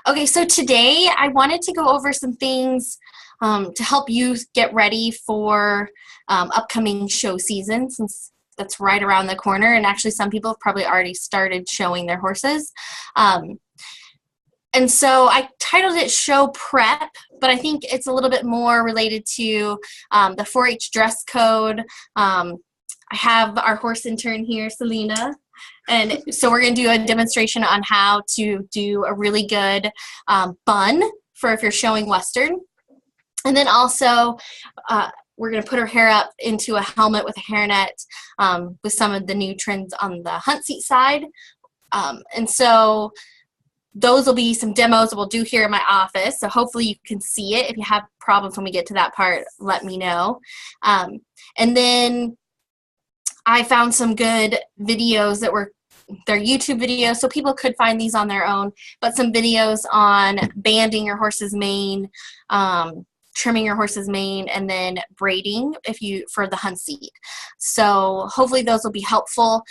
Okay, so today I wanted to go over some things to help you get ready for upcoming show season, since that's right around the corner. And actually, some people have probably already started showing their horses. And so I titled it Show Prep, but I think it's a little bit more related to the 4-H dress code. I have our horse intern here, Selena. And so we're going to do a demonstration on how to do a really good bun for if you're showing Western. And then also we're going to put her hair up into a helmet with a hairnet with some of the new trends on the hunt seat side. And so those will be some demos that we'll do here in my office. So hopefully you can see it. If you have problems when we get to that part, let me know. And then I found some good videos that were they're YouTube videos, so people could find these on their own, but some videos on banding your horse's mane, trimming your horse's mane, and then braiding for the hunt seat. So hopefully those will be helpful.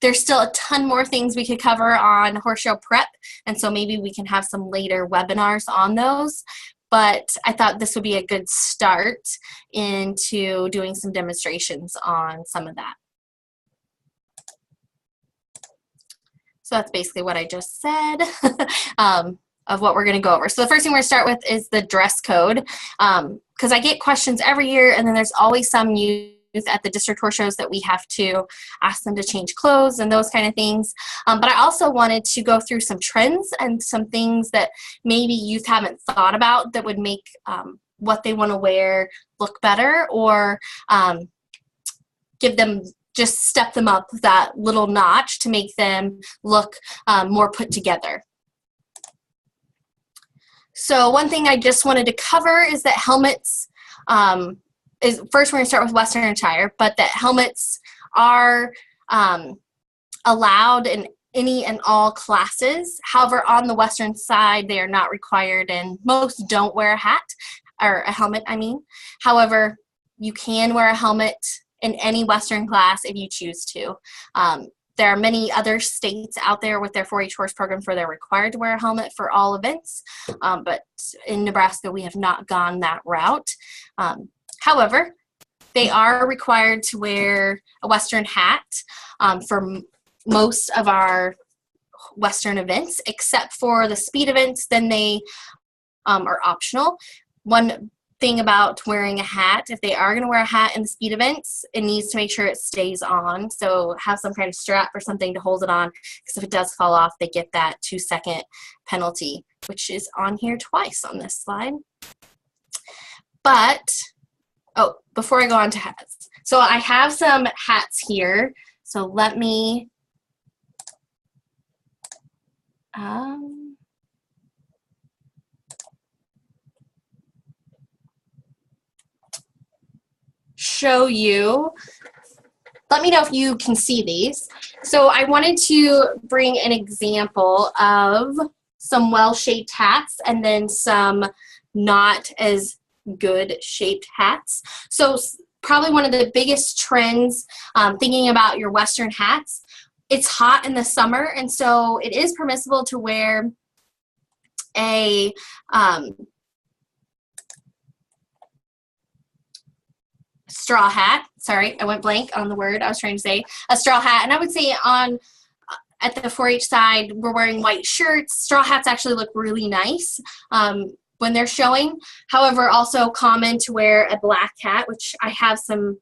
There's still a ton more things we could cover on horse show prep, and so maybe we can have some later webinars on those. But I thought this would be a good start into doing some demonstrations on some of that. So that's basically what I just said of what we're going to go over. So the first thing we're going to start with is the dress code, because I get questions every year, and then there's always some youth at the district horse shows that we have to ask them to change clothes and those kind of things. But I also wanted to go through some trends and some things that maybe youth haven't thought about that would make what they want to wear look better, or just step them up that little notch to make them look more put together. So one thing I just wanted to cover is that helmets, first we're going to start with Western attire, but that helmets are allowed in any and all classes. However, on the Western side, they are not required, and most don't wear a hat, or a helmet, I mean. However, you can wear a helmet in any Western class if you choose to. There are many other states out there with their 4-H horse programs where they're required to wear a helmet for all events, but in Nebraska we have not gone that route. However, they are required to wear a Western hat for most of our Western events, except for the speed events. Then they are optional. One thing about wearing a hat, if they are going to wear a hat in the speed events, it needs to make sure it stays on. So have some kind of strap or something to hold it on, because if it does fall off, they get that 2-second penalty, which is on here twice on this slide. But, oh, before I go on to hats. So I have some hats here. So let me, show you. Let me know if you can see these. So I wanted to bring an example of some well-shaped hats and then some not as good shaped hats. So probably one of the biggest trends, thinking about your Western hats, it's hot in the summer, and so it is permissible to wear a straw hat. Sorry, I went blank on the word I was trying to say. A straw hat. And I would say at the 4-H side, we're wearing white shirts. Straw hats actually look really nice when they're showing. However, also common to wear a black hat, which I have some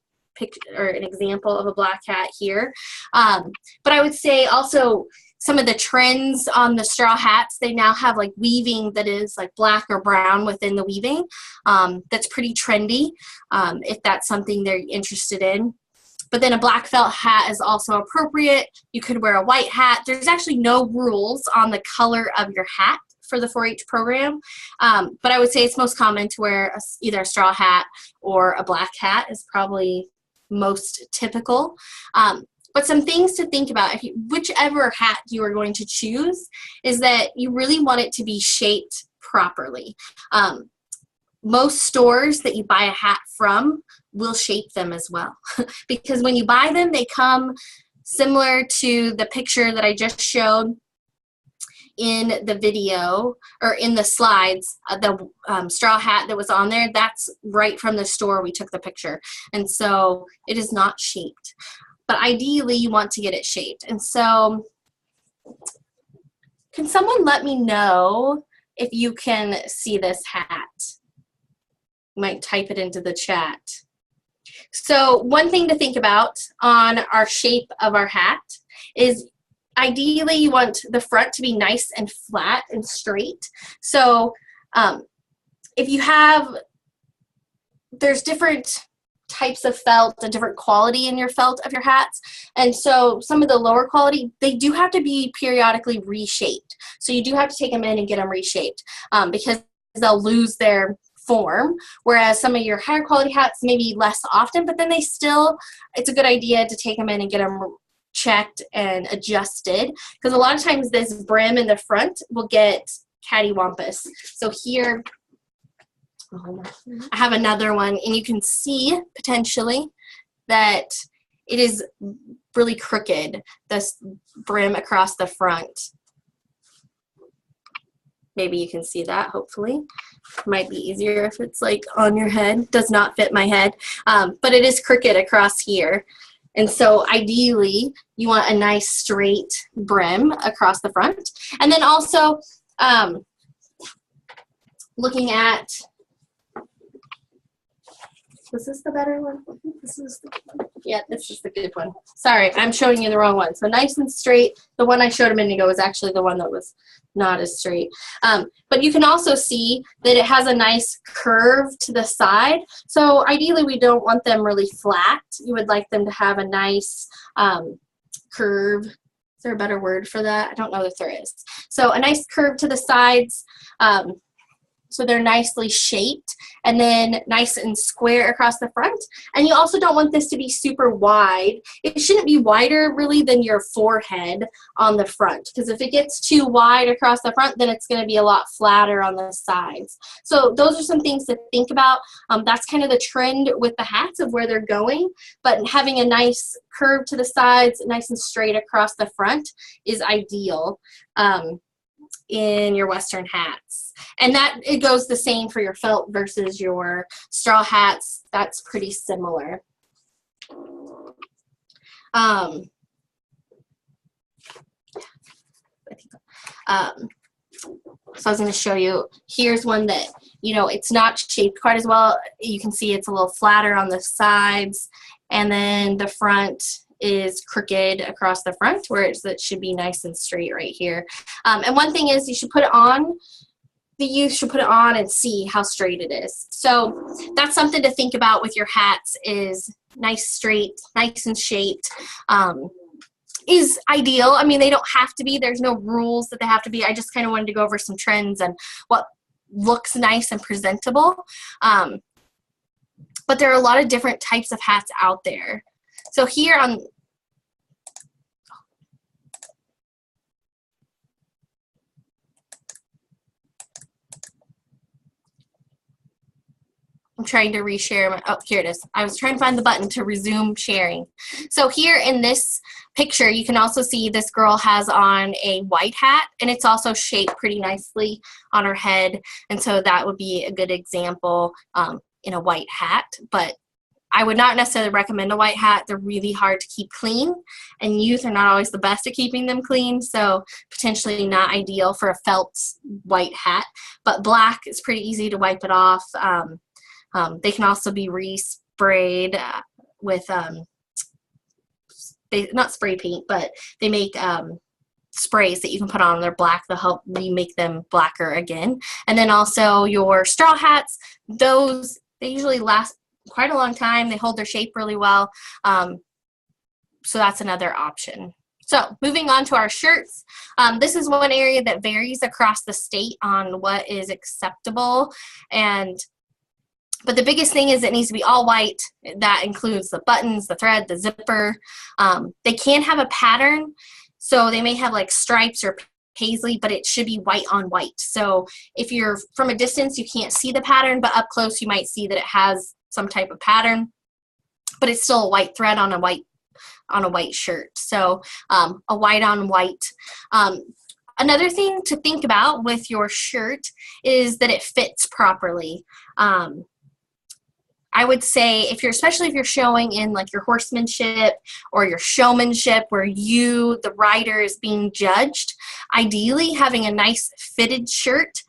or an example of a black hat here. But I would say also some of the trends on the straw hats, they now have like weaving that is like black or brown within the weaving. That's pretty trendy if that's something they're interested in. But then a black felt hat is also appropriate. You could wear a white hat. There's actually no rules on the color of your hat for the 4-H program. But I would say it's most common to wear either a straw hat or a black hat is probably most typical. But some things to think about, whichever hat you are going to choose, is that you really want it to be shaped properly. Most stores that you buy a hat from will shape them as well. Because when you buy them, they come similar to the picture that I just showed. in the video or in the slides, the straw hat that was on there, that's right from the store we took the picture. And so it is not shaped. But ideally, you want to get it shaped. And so can someone let me know if you can see this hat? You might type it into the chat. So one thing to think about on our shape of our hat is ideally you want the front to be nice and flat and straight. So if you have, there's different types of felt and different quality in your felt of your hats. And so some of the lower quality, they do have to be periodically reshaped. So you do have to take them in and get them reshaped because they'll lose their form, whereas some of your higher quality hats maybe less often, but then they still, it's a good idea to take them in and get them checked and adjusted, because a lot of times this brim in the front will get cattywampus. So here I have another one, and you can see potentially that it is really crooked, this brim across the front. Maybe you can see that, hopefully. Might be easier if it's like on your head. Does not fit my head, but it is crooked across here. And so ideally, you want a nice straight brim across the front. And then also, looking at, was this the better one? I think this is the good one. Yeah, this is the good one. Sorry, I'm showing you the wrong one. So nice and straight. The one I showed a minute ago was actually the one that was not as straight. But you can also see that it has a nice curve to the side. So ideally, we don't want them really flat. You would like them to have a nice curve. Is there a better word for that? I don't know if there is. So a nice curve to the sides. So they're nicely shaped, and then nice and square across the front. And you also don't want this to be super wide. It shouldn't be wider really than your forehead on the front, because if it gets too wide across the front, then it's going to be a lot flatter on the sides. So those are some things to think about. That's kind of the trend with the hats of where they're going, but having a nice curve to the sides, nice and straight across the front is ideal in your Western hats. And that it goes the same for your felt versus your straw hats. That's pretty similar. So I was going to show you, here's one that, you know, it's not shaped quite as well. You can see it's a little flatter on the sides, and then the front is crooked across the front, where it should be nice and straight right here. And one thing is, you should put it on, the youth should put it on and see how straight it is. So that's something to think about with your hats, is nice straight, nice and shaped. Is ideal. I mean, they don't have to be. There's no rules that they have to be. I just kind of wanted to go over some trends and what looks nice and presentable. But there are a lot of different types of hats out there. So here on, I'm trying to reshare my, oh, here it is. I was trying to find the button to resume sharing. So here in this picture, you can also see this girl has on a white hat, and it's also shaped pretty nicely on her head. And so that would be a good example in a white hat. But I would not necessarily recommend a white hat. They're really hard to keep clean, and youth are not always the best at keeping them clean, so potentially not ideal for a felt white hat. But black is pretty easy to wipe it off. They can also be re-sprayed with, not spray paint, but they make sprays that you can put on. They're black. They'll help remake them blacker again. And then also your straw hats, those, they usually last quite a long time. They hold their shape really well. So that's another option. So moving on to our shirts, this is one area that varies across the state on what is acceptable. But the biggest thing is it needs to be all white. That includes the buttons, the thread, the zipper. They can have a pattern, so they may have like stripes or paisley, but it should be white on white. So if you're from a distance, you can't see the pattern, but up close you might see that it has some type of pattern, but it's still a white thread on a white shirt. So a white on white. Another thing to think about with your shirt is that it fits properly. I would say especially if you're showing in like your horsemanship or your showmanship where you, the rider, is being judged, ideally having a nice fitted shirt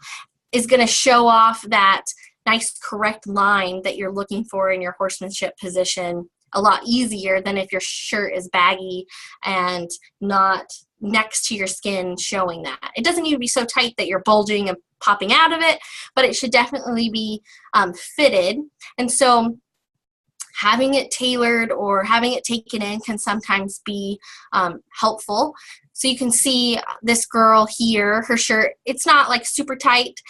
is going to show off that nice correct line that you're looking for in your horsemanship position a lot easier than if your shirt is baggy and not next to your skin showing that. It doesn't need to be so tight that you're bulging and popping out of it, but it should definitely be fitted. And so having it tailored or having it taken in can sometimes be helpful. So you can see this girl here, her shirt, it's not like super tight.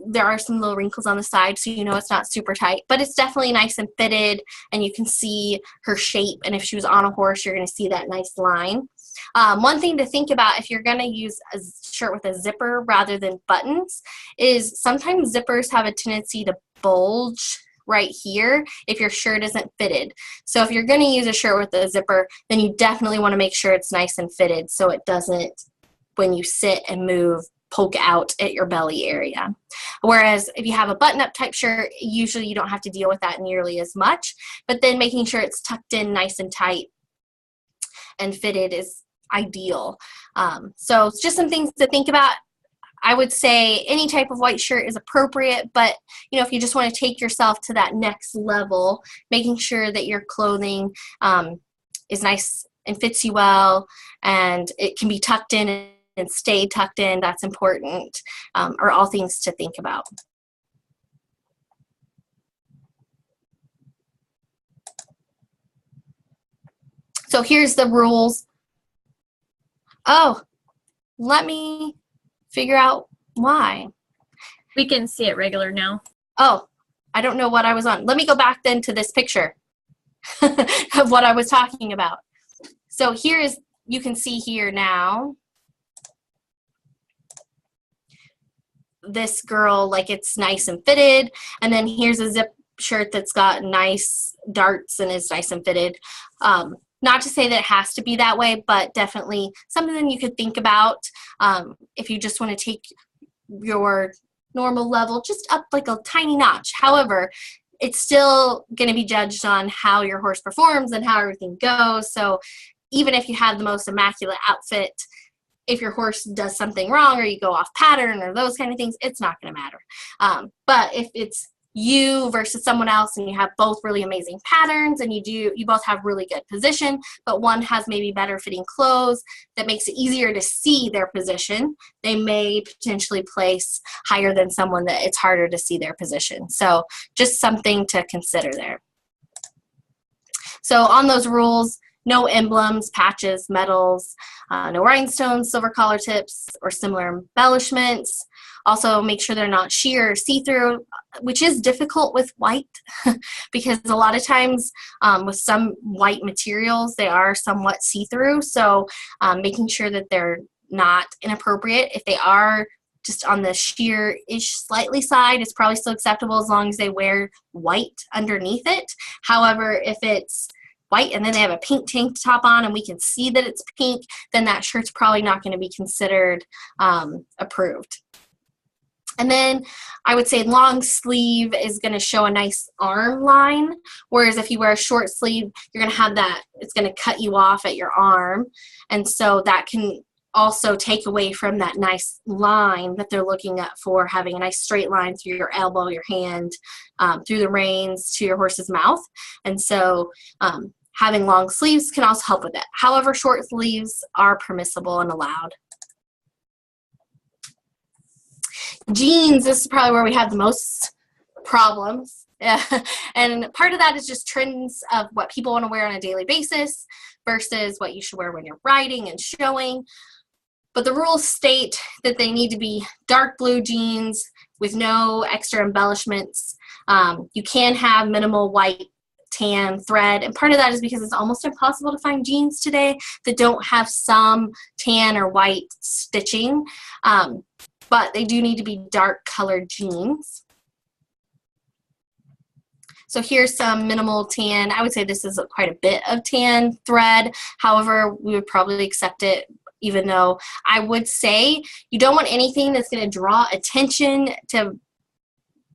There are some little wrinkles on the side, so you know it's not super tight, but it's definitely nice and fitted, and you can see her shape, and if she was on a horse, you're going to see that nice line. One thing to think about if you're going to use a shirt with a zipper rather than buttons is sometimes zippers have a tendency to bulge right here if your shirt isn't fitted. So if you're going to use a shirt with a zipper, then you definitely want to make sure it's nice and fitted so it doesn't, when you sit and move, poke out at your belly area. Whereas if you have a button-up type shirt, usually you don't have to deal with that nearly as much, but then making sure it's tucked in nice and tight and fitted is ideal. So it's just some things to think about. I would say any type of white shirt is appropriate, but if you just want to take yourself to that next level, making sure that your clothing is nice and fits you well, and it can be tucked in and stay tucked in, that's important, are all things to think about. So here's the rules. Oh, let me figure out why. We can see it regular now. Oh, I don't know what I was on. Let me go back then to this picture of what I was talking about. So you can see here now, this girl, like it's nice and fitted, and then here's a zip shirt that's got nice darts and is nice and fitted. Not to say that it has to be that way, but definitely something you could think about if you just want to take your normal level just up like a tiny notch. However, it's still going to be judged on how your horse performs and how everything goes. So even if you have the most immaculate outfit, if your horse does something wrong or you go off pattern or those kind of things, it's not going to matter. But if it's you versus someone else and you have both really amazing patterns and you both have really good position, but one has maybe better fitting clothes that makes it easier to see their position, they may potentially place higher than someone that it's harder to see their position. So just something to consider there. So on those rules, no emblems, patches, medals, no rhinestones, silver collar tips, or similar embellishments. Also, make sure they're not sheer or see-through, which is difficult with white because a lot of times with some white materials, they are somewhat see-through. So making sure that they're not inappropriate. If they are just on the sheer-ish slightly side, it's probably still acceptable as long as they wear white underneath it. However, if it's white and then they have a pink tank top on and we can see that it's pink, then that shirt's probably not going to be considered approved. And then I would say long sleeve is going to show a nice arm line, whereas if you wear a short sleeve, you're going to have that, it's going to cut you off at your arm. And so that can also take away from that nice line that they're looking at for having a nice straight line through your elbow, your hand, through the reins to your horse's mouth. And so having long sleeves can also help with it. However, short sleeves are permissible and allowed. Jeans, this is probably where we have the most problems. And part of that is just trends of what people want to wear on a daily basis versus what you should wear when you're riding and showing. But the rules state that they need to be dark blue jeans with no extra embellishments. You can have minimal white, tan thread, and part of that is because it's almost impossible to find jeans today that don't have some tan or white stitching, but they do need to be dark colored jeans. So here's some minimal tan. I would say this is quite a bit of tan thread. However, we would probably accept it even though I would say you don't want anything that's going to draw attention to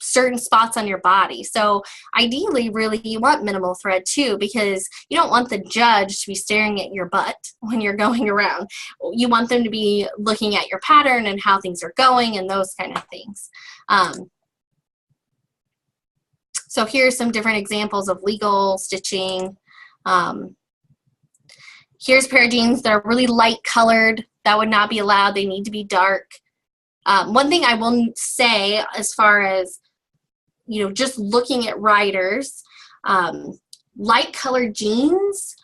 certain spots on your body. So ideally, really, you want minimal thread too, because you don't want the judge to be staring at your butt when you're going around. You want them to be looking at your pattern and how things are going and those kind of things. So here's some different examples of legal stitching. Here's a pair of jeans that are really light colored. That would not be allowed. They need to be dark. One thing I will say, as far as, you know, just looking at riders, light colored jeans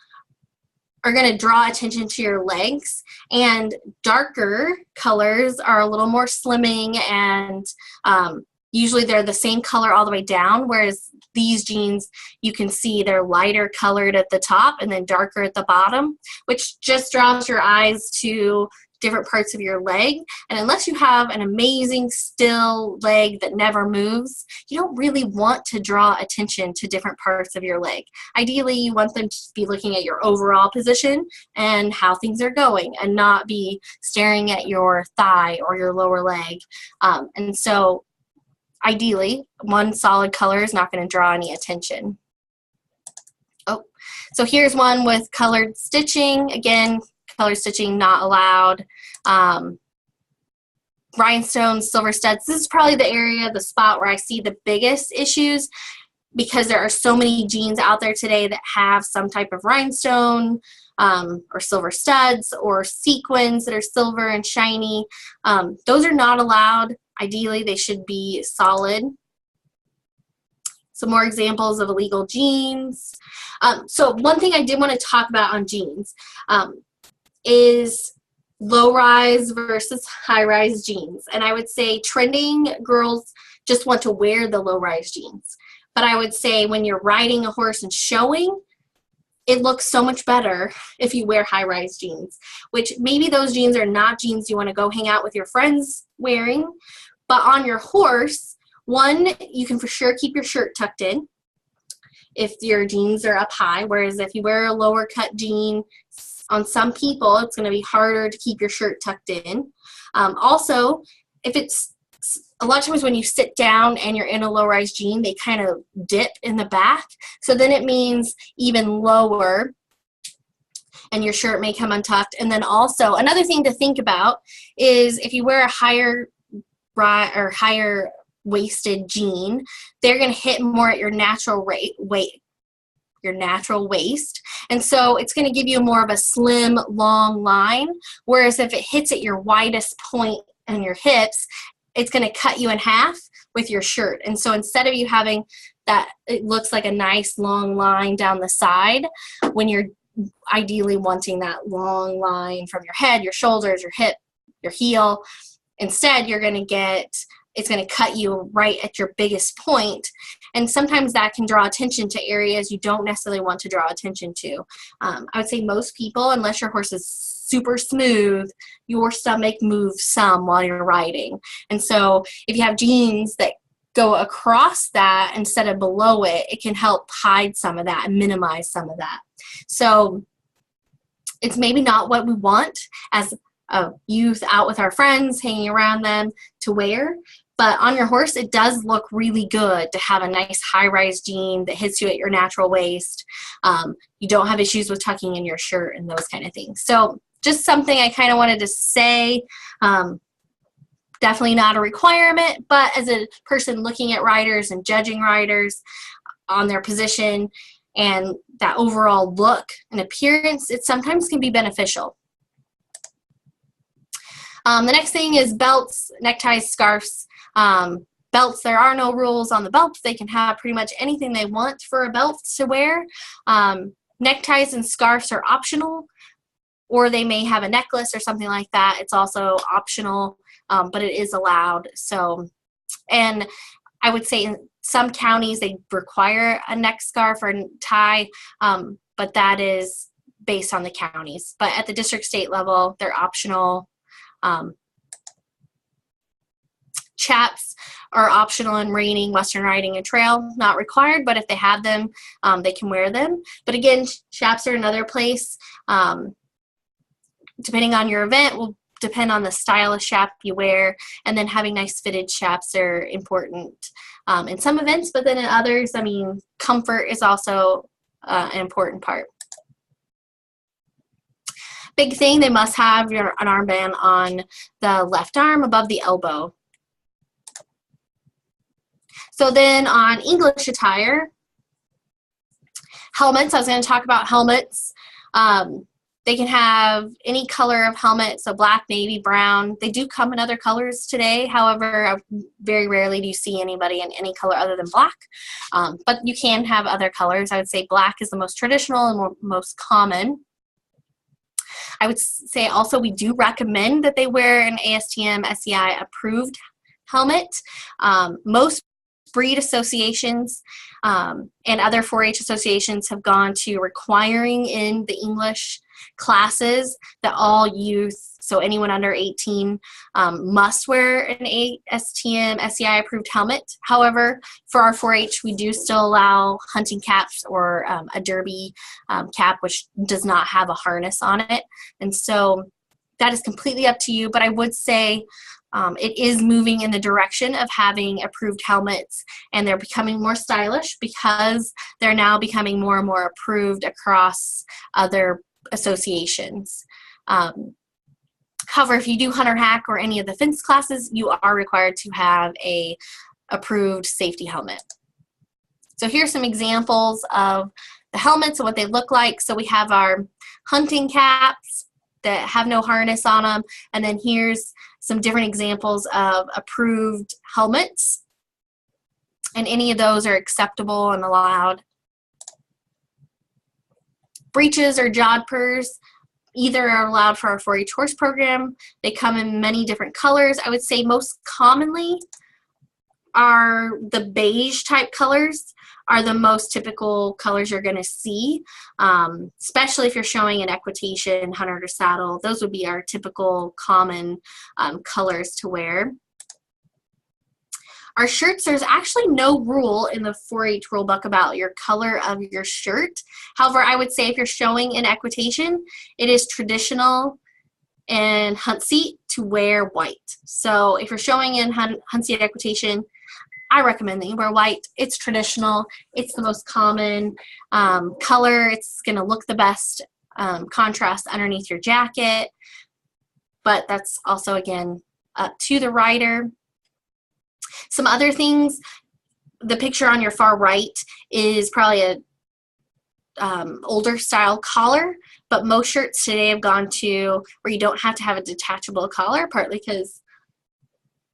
are going to draw attention to your legs, and darker colors are a little more slimming, and usually they're the same color all the way down, whereas these jeans, you can see they're lighter colored at the top and then darker at the bottom, which just draws your eyes to different parts of your leg. And unless you have an amazing still leg that never moves, you don't really want to draw attention to different parts of your leg. Ideally, you want them to be looking at your overall position and how things are going, and not be staring at your thigh or your lower leg. And so ideally, one solid color is not going to draw any attention. Oh, so here's one with colored stitching. Again, color stitching not allowed. Rhinestones, silver studs. This is probably the spot where I see the biggest issues, because there are so many jeans out there today that have some type of rhinestone or silver studs or sequins that are silver and shiny. Those are not allowed. Ideally, they should be solid. Some more examples of illegal jeans. So one thing I did want to talk about on jeans is low-rise versus high-rise jeans. And I would say trending girls just want to wear the low-rise jeans. But I would say when you're riding a horse and showing, it looks so much better if you wear high-rise jeans, which maybe those jeans are not jeans you want to go hang out with your friends wearing. But on your horse, one, you can for sure keep your shirt tucked in if your jeans are up high, whereas if you wear a lower cut jean, on some people, it's going to be harder to keep your shirt tucked in. Also, if it's a lot of times when you sit down and you're in a low-rise jean, they kind of dip in the back. So then it means even lower, and your shirt may come untucked. And then also, another thing to think about is if you wear a higher waisted jean, they're going to hit more at your natural waist, and so it's going to give you more of a slim, long line, whereas if it hits at your widest point and your hips, it's going to cut you in half with your shirt. And so instead of you having that, it looks like a nice long line down the side, when you're ideally wanting that long line from your head, your shoulders, your hip, your heel, instead you're going to get, it's going to cut you right at your biggest point. And sometimes that can draw attention to areas you don't necessarily want to draw attention to. I would say most people, unless your horse is super smooth, your stomach moves some while you're riding. And so if you have jeans that go across that instead of below it, it can help hide some of that and minimize some of that. So it's maybe not what we want as a youth out with our friends, hanging around them, to wear. But on your horse, it does look really good to have a nice high-rise jean that hits you at your natural waist. You don't have issues with tucking in your shirt and those kind of things. So just something I kind of wanted to say. Definitely not a requirement, but as a person looking at riders and judging riders on their position and that overall look and appearance, it sometimes can be beneficial. The next thing is belts, neckties, scarves. Belts, there are no rules on the belts. They can have pretty much anything they want for a belt to wear. Neckties and scarves are optional, or they may have a necklace or something like that. It's also optional, but it is allowed. So, and I would say in some counties they require a neck scarf or tie, but that is based on the counties. But at the district state level, they're optional. Chaps are optional in reining, western riding, and trail, not required, but if they have them, they can wear them. But again, chaps are another place depending on your event, will depend on the style of chap you wear, and then having nice fitted chaps are important in some events, but then in others, I mean, comfort is also an important part. Big thing, they must have an armband on the left arm above the elbow. So then on English attire, helmets, I was going to talk about helmets. They can have any color of helmet, so black, navy, brown. They do come in other colors today. However, very rarely do you see anybody in any color other than black. But you can have other colors. I would say black is the most traditional and most common. I would say also we do recommend that they wear an ASTM SEI approved helmet. Most breed associations and other 4-H associations have gone to requiring in the English classes that all youth, so anyone under 18, must wear an ASTM SEI approved helmet. However, for our 4-H, we do still allow hunting caps or a derby cap, which does not have a harness on it. And so that is completely up to you, but I would say it is moving in the direction of having approved helmets, and they're becoming more stylish because they're now becoming more and more approved across other associations. However, if you do hunter hack or any of the fence classes, you are required to have a approved safety helmet. So here's some examples of the helmets and what they look like. So we have our hunting caps that have no harness on them, and then here's some different examples of approved helmets, and any of those are acceptable and allowed. Breeches or jodhpurs, either are allowed for our 4-H horse program. They come in many different colors. I would say most commonly are the beige type colors are the most typical colors you're going to see, especially if you're showing an equitation, hunter to saddle. Those would be our typical common colors to wear. Our shirts, there's actually no rule in the 4-H rulebook about your color of your shirt. However, I would say if you're showing an equitation, it is traditional in hunt seat to wear white. So if you're showing in hunt seat equitation, I recommend that you wear white. It's traditional. It's the most common color. It's going to look the best contrast underneath your jacket. But that's also, again, up to the rider. Some other things, the picture on your far right is probably a older style collar, but most shirts today have gone to where you don't have to have a detachable collar, partly because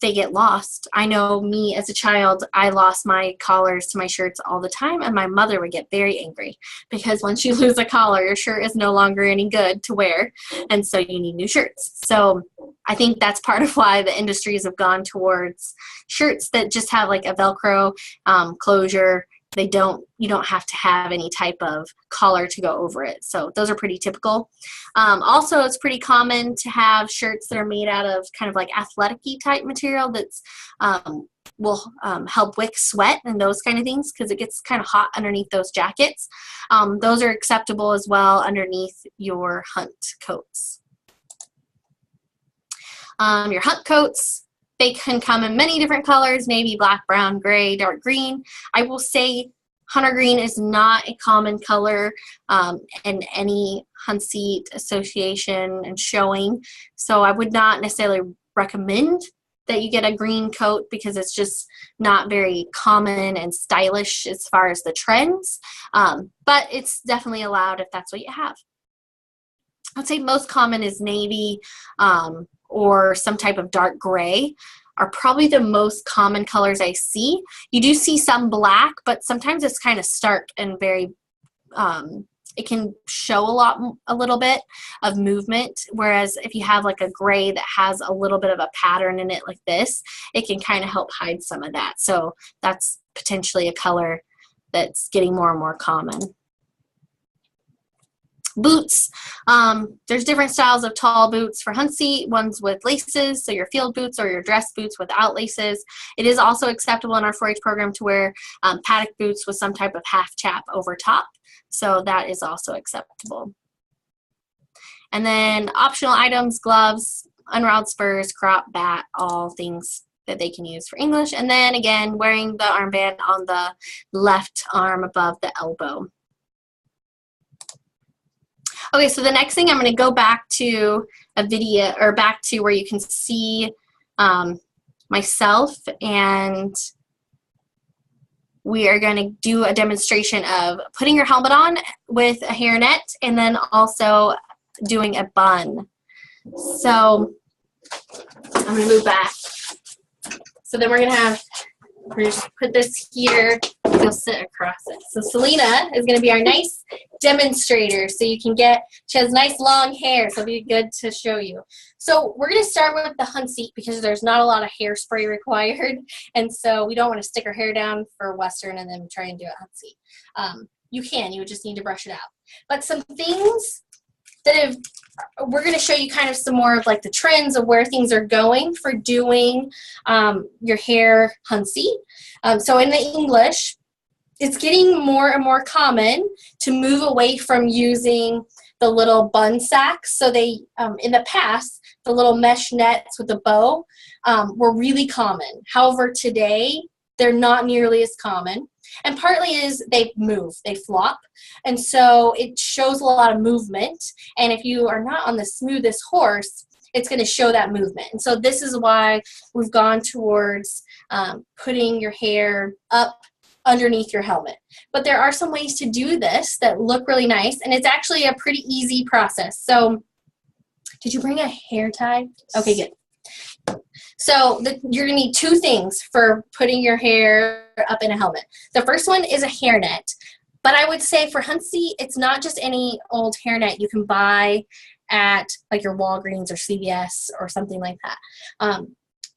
they get lost. I know me as a child, I lost my collars to my shirts all the time, and my mother would get very angry because once you lose a collar, your shirt is no longer any good to wear, and so you need new shirts. So I think that's part of why the industries have gone towards shirts that just have like a Velcro closure. You don't have to have any type of collar to go over it. So those are pretty typical. Also, it's pretty common to have shirts that are made out of kind of like athletic-y type material that's will help wick sweat and those kind of things because it gets kind of hot underneath those jackets. Those are acceptable as well underneath your hunt coats. Your hunt coats, they can come in many different colors, navy, black, brown, gray, dark green. I will say hunter green is not a common color in any hunt seat association and showing. So I would not necessarily recommend that you get a green coat because it's just not very common and stylish as far as the trends. But it's definitely allowed if that's what you have. I'd say most common is navy or some type of dark gray are probably the most common colors I see. You do see some black, but sometimes it's kind of stark and very, it can show a little bit of movement. Whereas if you have like a gray that has a little bit of a pattern in it like this, it can kind of help hide some of that. So that's potentially a color that's getting more and more common. Boots, there's different styles of tall boots for hunt seat, ones with laces, so your field boots or your dress boots without laces. It is also acceptable in our 4-H program to wear paddock boots with some type of half chap over top, so that is also acceptable. And then optional items, gloves, unraveled spurs, crop, bat, all things that they can use for English. And then again, wearing the armband on the left arm above the elbow. Okay, so the next thing, I'm going to go back to a video, or back to where you can see myself, and we are going to do a demonstration of putting your helmet on with a hairnet and then also doing a bun. So I'm going to move back. So then we're going to have, we're just put this here, you'll sit across it. So Selena is going to be our nice demonstrator. So you can get, she has nice long hair, so it'll be good to show you. So we're going to start with the hunt seat because there's not a lot of hairspray required. And so we don't want to stick our hair down for Western and then try and do a hunt seat. You would just need to brush it out. But some things that we're going to show you kind of some more of like the trends of where things are going for doing your hair hunt seat. So in the English, it's getting more and more common to move away from using the little bun sacks. So they, in the past, the little mesh nets with the bow were really common. However, today, they're not nearly as common. And partly is they move, they flop. And so it shows a lot of movement. And if you are not on the smoothest horse, it's going to show that movement. And so this is why we've gone towards putting your hair up underneath your helmet. But there are some ways to do this that look really nice, and it's actually a pretty easy process. So did you bring a hair tie? Okay, good. So you're going to need two things for putting your hair up in a helmet. The first one is a hairnet. But I would say for hunt seat, it's not just any old hairnet you can buy at like your Walgreens or CVS or something like that.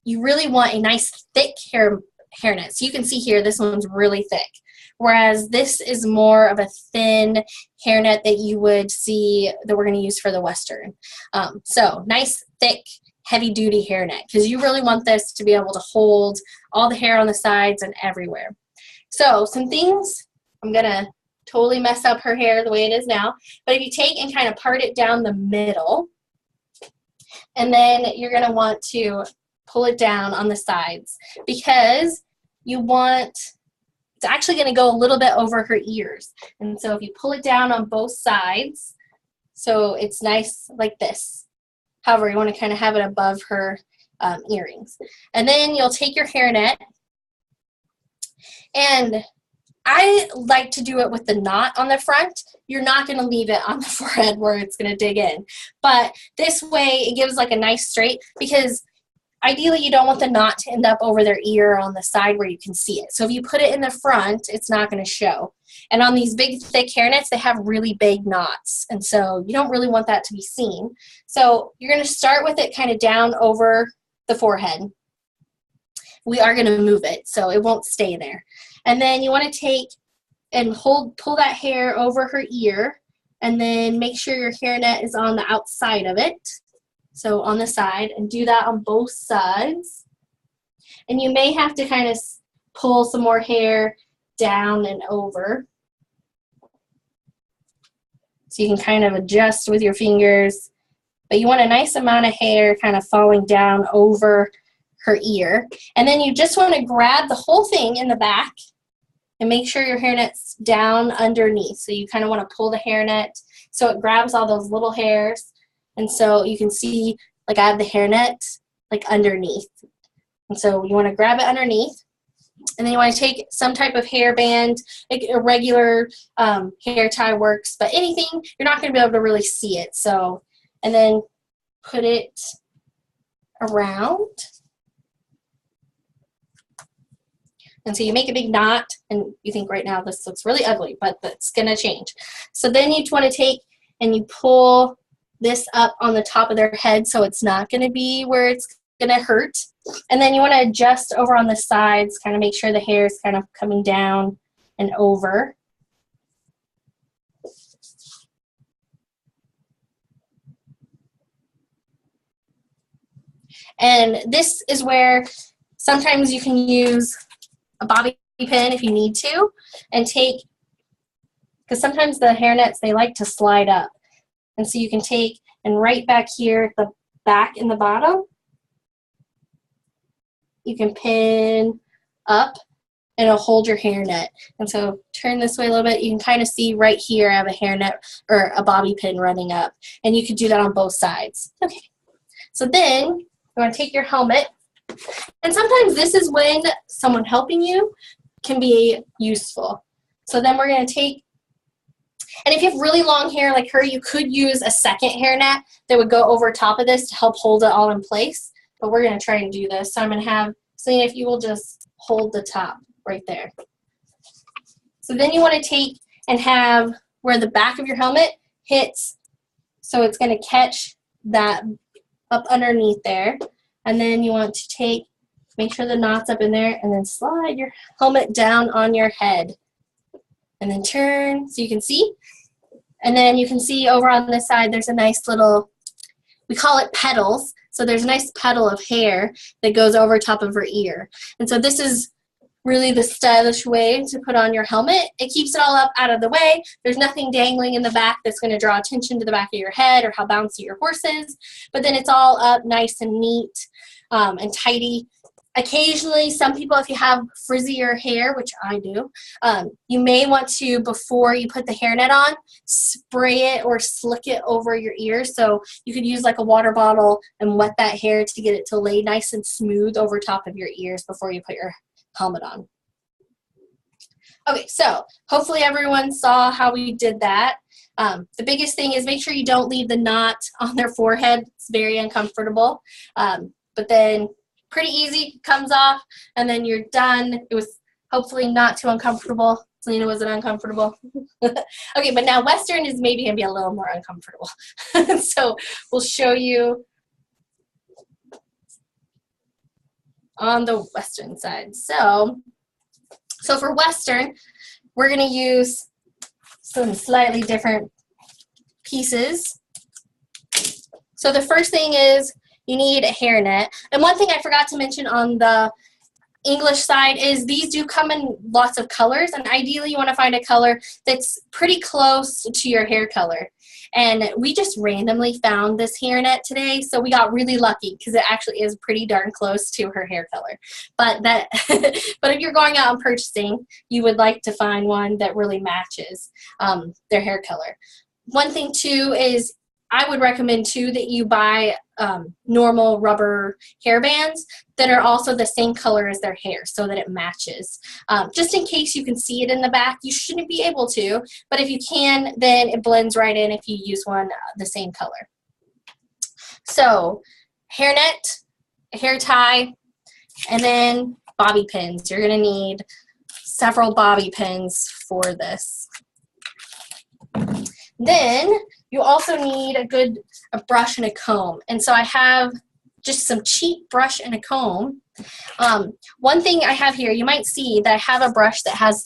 You really want a nice thick hairnet. So you can see here, this one's really thick. Whereas this is more of a thin hairnet that you would see that we're going to use for the Western. So nice, thick, heavy-duty hairnet, because you really want this to be able to hold all the hair on the sides and everywhere. So some things, I'm going to totally mess up her hair the way it is now, but if you take and kind of part it down the middle, and then you're going to want to pull it down on the sides, because you want, it's actually going to go a little bit over her ears. And so if you pull it down on both sides, so it's nice like this. However, you want to kind of have it above her earrings. And then you'll take your hairnet, and I like to do it with the knot on the front. You're not going to leave it on the forehead where it's going to dig in. But this way, it gives like a nice straight, because ideally you don't want the knot to end up over their ear on the side where you can see it. So if you put it in the front, it's not going to show. And on these big, thick hairnets, they have really big knots. And so you don't really want that to be seen. So you're going to start with it kind of down over the forehead. We are going to move it, so it won't stay there. And then you want to take and pull that hair over her ear, and then make sure your hairnet is on the outside of it. So on the side, and do that on both sides. And you may have to kind of pull some more hair down and over. So you can kind of adjust with your fingers. But you want a nice amount of hair kind of falling down over her ear. And then you just want to grab the whole thing in the back and make sure your hairnet's down underneath. So you kind of want to pull the hairnet so it grabs all those little hairs. And so you can see, like, I have the hairnet, like, underneath. And so you want to grab it underneath. And then you want to take some type of hairband, like a regular hair tie works, but anything, you're not going to be able to really see it. So, and then put it around. And so you make a big knot, and you think right now this looks really ugly, but that's going to change. So then you want to take and you pull this up on the top of their head so it's not going to be where it's going to hurt. And then you want to adjust over on the sides, kind of make sure the hair is kind of coming down and over. And this is where sometimes you can use a bobby pin if you need to, and take, because sometimes the hairnets, they like to slide up. And so you can take And right back here at the back and the bottom, you can pin up and it'll hold your hairnet. And so turn this way a little bit. You can kind of see right here I have a hairnet or a bobby pin running up. And you could do that on both sides. Okay. So then you want to take your helmet. And sometimes this is when someone helping you can be useful. So then we're going to take, and if you have really long hair like her, you could use a second hairnet that would go over top of this to help hold it all in place. But we're going to try and do this. So I'm going to have, Selena, if you will just hold the top right there. So then you want to take and have where the back of your helmet hits, so it's going to catch that up underneath there. And then you want to take, make sure the knot's up in there, and then slide your helmet down on your head. And then turn so you can see. And then you can see over on this side there's a nice little, we call it petals. So there's a nice petal of hair that goes over top of her ear. And so this is really the stylish way to put on your helmet. It keeps it all up out of the way. There's nothing dangling in the back that's going to draw attention to the back of your head or how bouncy your horse is. But then it's all up nice and neat and tidy. Occasionally, some people, if you have frizzier hair, which I do, you may want to, before you put the hairnet on, spray it or slick it over your ears. So you could use like a water bottle and wet that hair to get it to lay nice and smooth over top of your ears before you put your helmet on. Okay, so hopefully everyone saw how we did that. The biggest thing is make sure you don't leave the knot on their forehead. It's very uncomfortable. But then pretty easy, comes off, and then you're done. It was hopefully not too uncomfortable. Selena, was it uncomfortable? Okay, but now Western is maybe going to be a little more uncomfortable. So we'll show you on the Western side. So for Western, we're going to use some slightly different pieces. So the first thing is you need a hairnet. And one thing I forgot to mention on the English side is these do come in lots of colors, and ideally you want to find a color that's pretty close to your hair color. And we just randomly found this hairnet today, so we got really lucky because it actually is pretty darn close to her hair color. But but if you're going out and purchasing, you would like to find one that really matches their hair color. One thing too is I would recommend too that you buy normal rubber hair bands that are also the same color as their hair so that it matches. Just in case you can see it in the back, you shouldn't be able to, but if you can, then it blends right in if you use one the same color. So hairnet, hair tie, and then bobby pins. You're going to need several bobby pins for this. Then you also need a brush and a comb. And so I have just some cheap brush and a comb. One thing I have here, you might see that I have a brush that has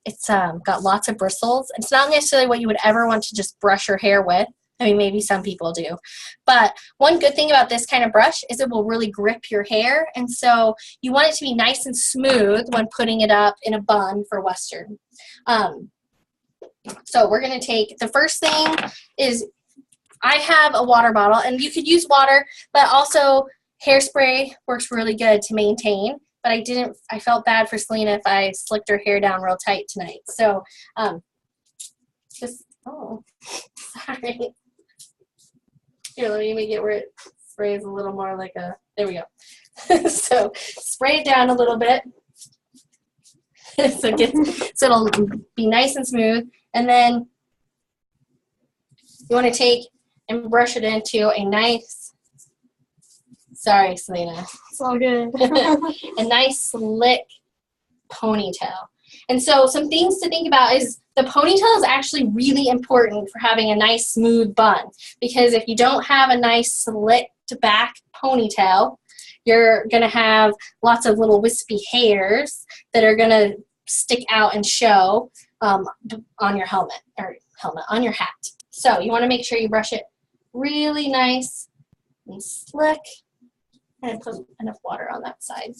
it's got lots of bristles. It's not necessarily what you would ever want to just brush your hair with. I mean, maybe some people do. But one good thing about this kind of brush is it will really grip your hair. And so you want it to be nice and smooth when putting it up in a bun for Western. So we're going to take, the first thing is I have a water bottle, and you could use water, but also hairspray works really good to maintain. But I felt bad for Selena if I slicked her hair down real tight tonight. So oh, sorry. Here, let me make it where it sprays a little more like there we go. So spray it down a little bit. So it'll be nice and smooth. And then you want to take and brush it into a nice, sorry, Selena. It's all good. A nice slick ponytail. And so some things to think about is the ponytail is actually really important for having a nice smooth bun, because if you don't have a nice slicked back ponytail, you're going to have lots of little wispy hairs that are going to stick out and show on your on your hat. So you want to make sure you brush it really nice and slick, and put enough water on that side.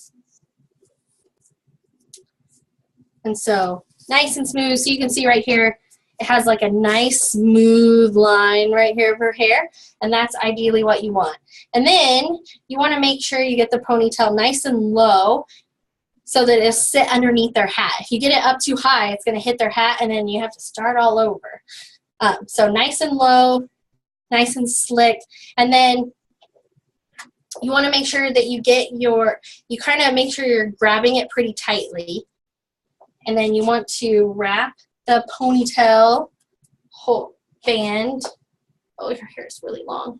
And so nice and smooth. So you can see right here, it has like a nice smooth line right here of her hair, and that's ideally what you want. And then you want to make sure you get the ponytail nice and low so that it'll sit underneath their hat. If you get it up too high, it's going to hit their hat, and then you have to start all over. So nice and low, nice and slick, and then you want to make sure that you get you kind of make sure you're grabbing it pretty tightly, and then you want to wrap the ponytail whole band, oh, your hair is really long,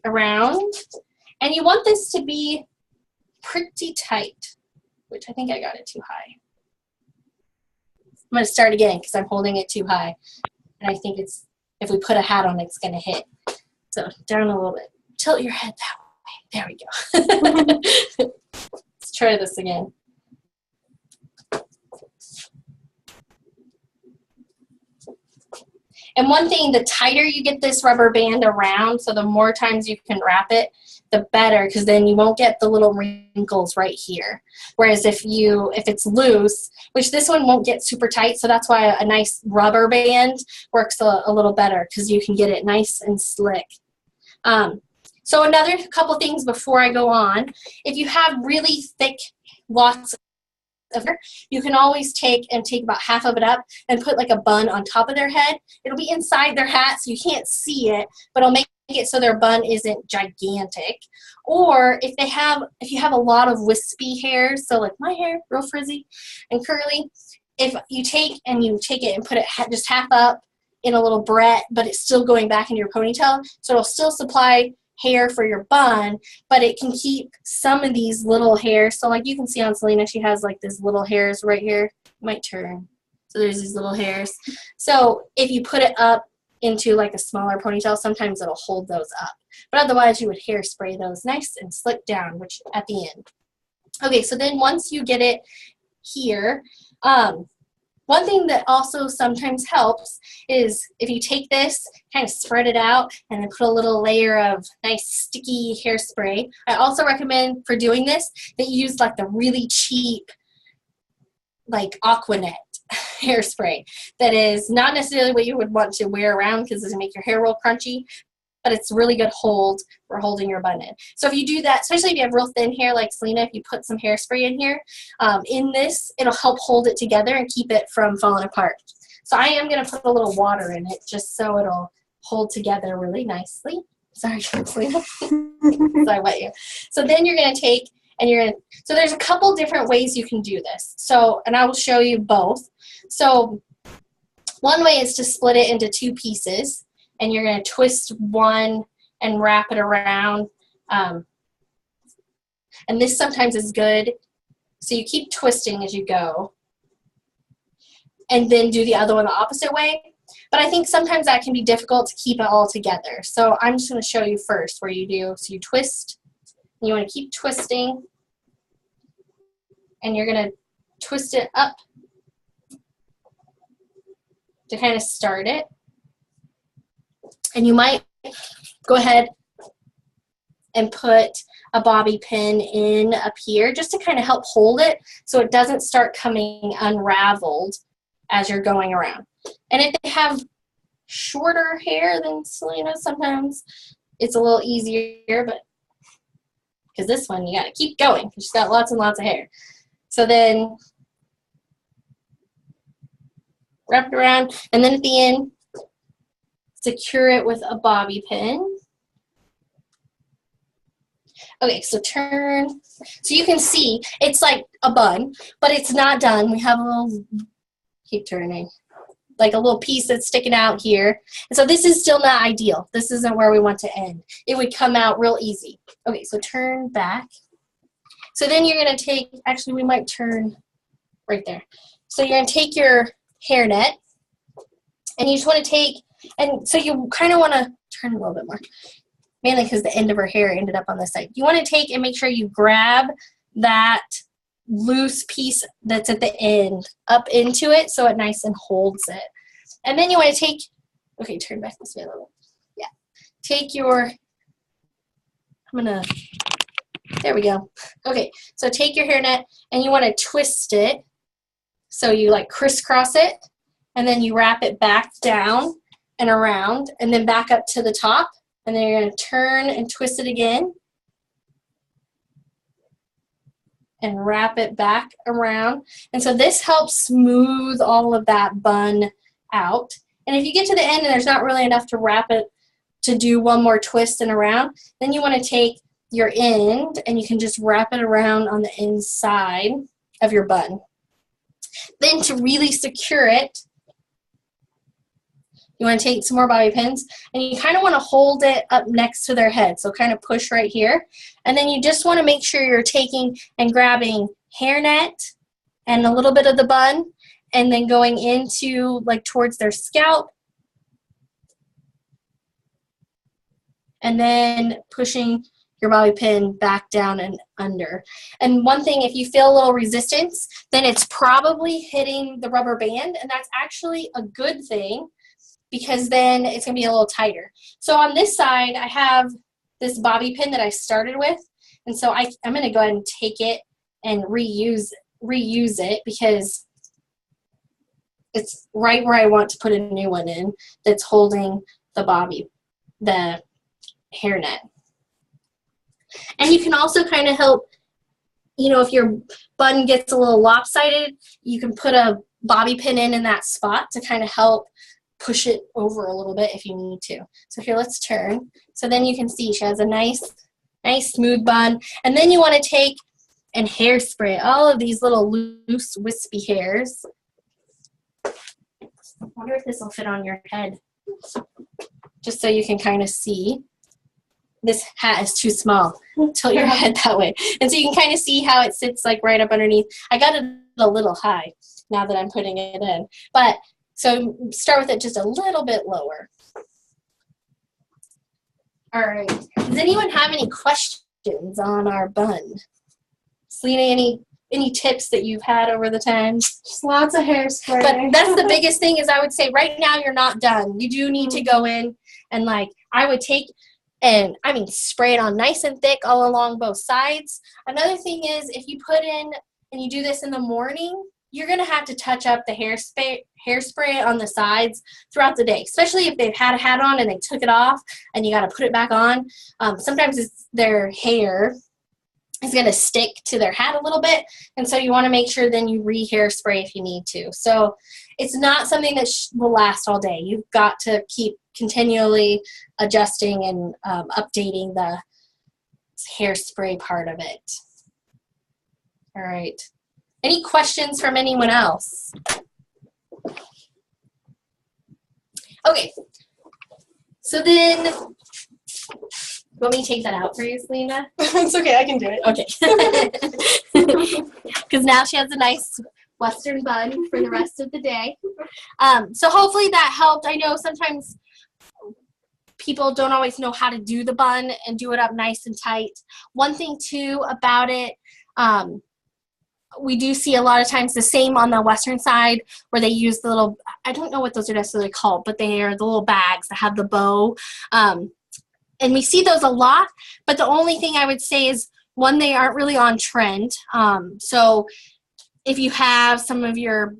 around, and you want this to be pretty tight, which I think I got it too high. I'm going to start again because I'm holding it too high, and I think it's, if we put a hat on, it's going to hit. So down a little bit. Tilt your head that way. There we go. Let's try this again. And one thing, the tighter you get this rubber band around, so the more times you can wrap it, the better, because then you won't get the little wrinkles right here. Whereas if it's loose, which this one won't get super tight, so that's why a nice rubber band works a little better, because you can get it nice and slick. So another couple things before I go on, if you have really thick lots of hair, you can always take about half of it up and put like a bun on top of their head. It'll be inside their hat, so you can't see it, but it'll make it so their bun isn't gigantic. Or if you have a lot of wispy hair, so like my hair, real frizzy and curly, if you take it and put it just half up in a little barrette, but it's still going back into your ponytail, so it'll still supply hair for your bun, but it can keep some of these little hairs. So like you can see on Selena, she has like these little hairs right here. Might turn. So there's these little hairs. So if you put it up into like a smaller ponytail, sometimes it'll hold those up. But otherwise you would hairspray those nice and slick down, which at the end. Okay, so then once you get it here, one thing that also sometimes helps is if you take this, kind of spread it out, and then put a little layer of nice sticky hairspray. I also recommend for doing this that you use like the really cheap, like Aquanet hairspray. That is not necessarily what you would want to wear around because it doesn't make your hair real crunchy, but it's really good hold for holding your bun in. So if you do that, especially if you have real thin hair like Selena, if you put some hairspray in here, in this, it'll help hold it together and keep it from falling apart. So I am going to put a little water in it just so it'll hold together really nicely. Sorry, Selena. So I wet you. So then you're going to take, so there's a couple different ways you can do this. So, and I will show you both. So one way is to split it into two pieces. And you're going to twist one and wrap it around. And this sometimes is good. So you keep twisting as you go. And then do the other one the opposite way. But I think sometimes that can be difficult to keep it all together. So I'm just going to show you first where you do. So you twist. And you want to keep twisting. And you're going to twist it up to kind of start it. And you might go ahead and put a bobby pin in up here just to kind of help hold it so it doesn't start coming unraveled as you're going around. And if they have shorter hair than Selena, sometimes it's a little easier, but because this one you got to keep going because she's got lots and lots of hair. So then wrap it around, and then at the end, secure it with a bobby pin. Okay, so turn. So you can see it's like a bun, but it's not done. We have a little, keep turning, like a little piece that's sticking out here. And so this is still not ideal. This isn't where we want to end. It would come out real easy. Okay, so turn back. So then you're going to take, actually we might turn right there. So you're going to take your hairnet, and you just want to take, and so you kind of want to turn a little bit more, mainly because the end of her hair ended up on this side. You want to take and make sure you grab that loose piece that's at the end up into it so it nice and holds it. And then you want to take, okay, turn back this way a little. Yeah. Take your, there we go. Okay, so take your hairnet and you want to twist it. So you like crisscross it and then you wrap it back down and around, and then back up to the top, and then you're going to turn and twist it again, and wrap it back around. And so this helps smooth all of that bun out. And if you get to the end and there's not really enough to wrap it to do one more twist and around, then you want to take your end and you can just wrap it around on the inside of your bun. Then to really secure it, you want to take some more bobby pins, and you kind of want to hold it up next to their head. So kind of push right here. And then you just want to make sure you're taking and grabbing hairnet and a little bit of the bun, and then going into like towards their scalp, and then pushing your bobby pin back down and under. And one thing, if you feel a little resistance, then it's probably hitting the rubber band, and that's actually a good thing, because then it's going to be a little tighter. So on this side, I have this bobby pin that I started with, and so I'm going to go ahead and take it and reuse it, because it's right where I want to put a new one in that's holding the hairnet. And you can also kind of help, you know, if your bun gets a little lopsided, you can put a bobby pin in that spot to kind of help push it over a little bit if you need to. So here, let's turn. So then you can see she has a nice smooth bun. And then you want to take and hairspray all of these little loose wispy hairs. I wonder if this will fit on your head. Just so you can kind of see. This hat is too small. Tilt your head that way. And so you can kind of see how it sits like right up underneath. I got it a little high now that I'm putting it in. But so start with it just a little bit lower. All right. Does anyone have any questions on our bun? Selena, any tips that you've had over the time? Just lots of hairspray. But that's the biggest thing, is I would say right now you're not done. You do need to go in and, like, I would take and, I mean, spray it on nice and thick all along both sides. Another thing is, if you put in and you do this in the morning, you're going to have to touch up the hairspray on the sides throughout the day, especially if they've had a hat on and they took it off and you got to put it back on. Sometimes their hair is going to stick to their hat a little bit, and so you want to make sure then you re-hairspray if you need to. So it's not something that will last all day. You've got to keep continually adjusting and updating the hairspray part of it. All right. Any questions from anyone else? Okay. So then, you want me to take that out for you, Selena? It's okay, I can do it. Okay. Because now she has a nice Western bun for the rest of the day. So hopefully that helped. I know sometimes people don't always know how to do the bun and do it up nice and tight. One thing, too, about it, we do see a lot of times the same on the Western side, where they use the little, I don't know what those are necessarily called, but they are the little bags that have the bow. And we see those a lot, but the only thing I would say is, one, they aren't really on trend. So if you have some of your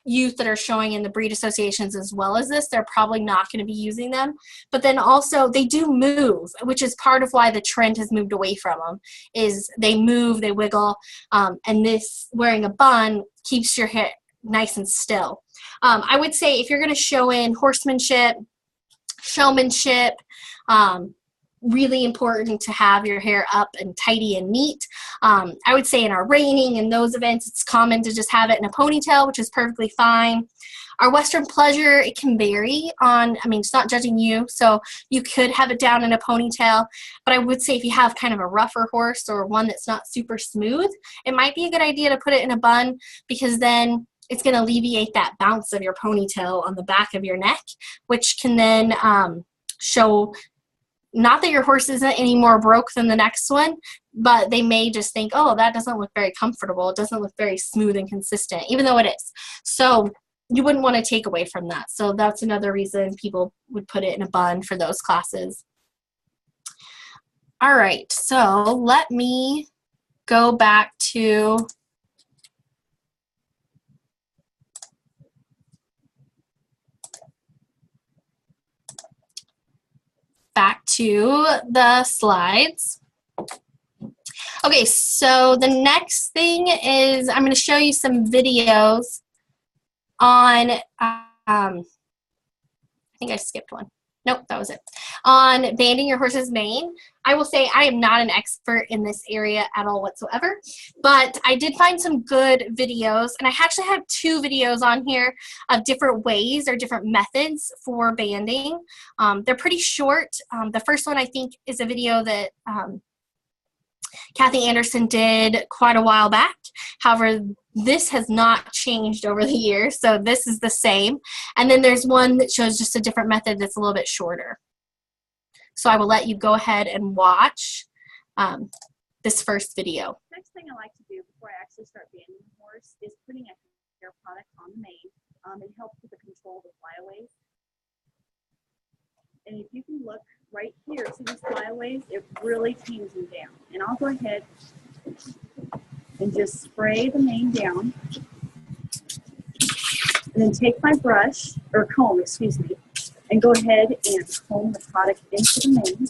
youth that are showing in the breed associations as well as this, they're probably not going to be using them. But then also they do move, which is part of why the trend has moved away from them, is they move, they wiggle, and this wearing a bun keeps your hair nice and still. I would say if you're going to show in horsemanship, showmanship, really important to have your hair up and tidy and neat. I would say in our reining and those events, it's common to just have it in a ponytail, which is perfectly fine. Our Western pleasure, it can vary on, I mean, it's not judging you, so you could have it down in a ponytail, but I would say if you have kind of a rougher horse or one that's not super smooth, it might be a good idea to put it in a bun, because then it's going to alleviate that bounce of your ponytail on the back of your neck, which can then show, not that your horse isn't any more broke than the next one, but they may just think, oh, that doesn't look very comfortable. It doesn't look very smooth and consistent, even though it is. So you wouldn't want to take away from that. So that's another reason people would put it in a bun for those classes. All right, so let me go back to back to the slides. Okay, so the next thing is I'm going to show you some videos on, I think I skipped one. Nope, that was it. On banding your horse's mane. I will say I am not an expert in this area at all whatsoever, but I did find some good videos, and I actually have 2 videos on here of different ways or different methods for banding. They're pretty short. The first one I think is a video that Kathy Anderson did quite a while back. However, this has not changed over the years, so this is the same. And then there's one that shows just a different method that's a little bit shorter. So I will let you go ahead and watch this first video. Next thing I like to do before I actually start banding the horse is putting a hair product on the mane. It helps with the control of the flyaways. And if you can look right here, see these flyaways, it really tames them down. And I'll go ahead and just spray the mane down. And then take my brush, or comb, excuse me, and go ahead and comb the product into the mane.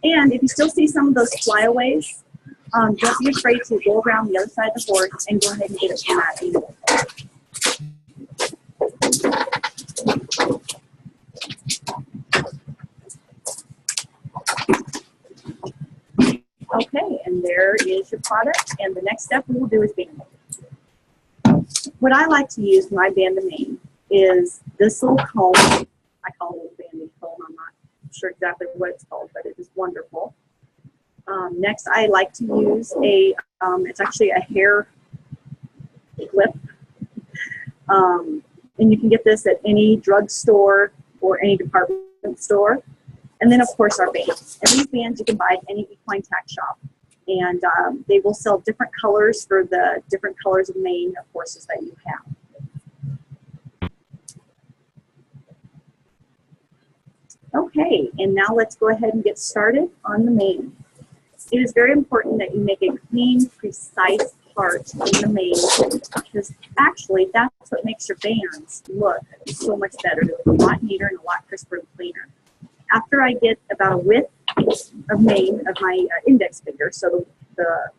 And if you still see some of those flyaways, don't be afraid to go around the other side of the horse and go ahead and get it from that angle. Okay, and there is your product, and the next step we will do is band it. What I like to use when I band the mane is this little comb. I call it a little banding comb. I'm not sure exactly what it's called, but it is wonderful. Next, I like to use it's actually a hair clip. And you can get this at any drugstore or any department store. And then, of course, our bands. And these bands you can buy at any equine tack shop. And they will sell different colors for the different colors of mane of horses that you have. Okay, and now let's go ahead and get started on the mane. It is very important that you make a clean, precise part in the mane, because actually that's what makes your bands look so much better. They look a lot neater and a lot crisper and cleaner. After I get about a width of mane of my index finger, so the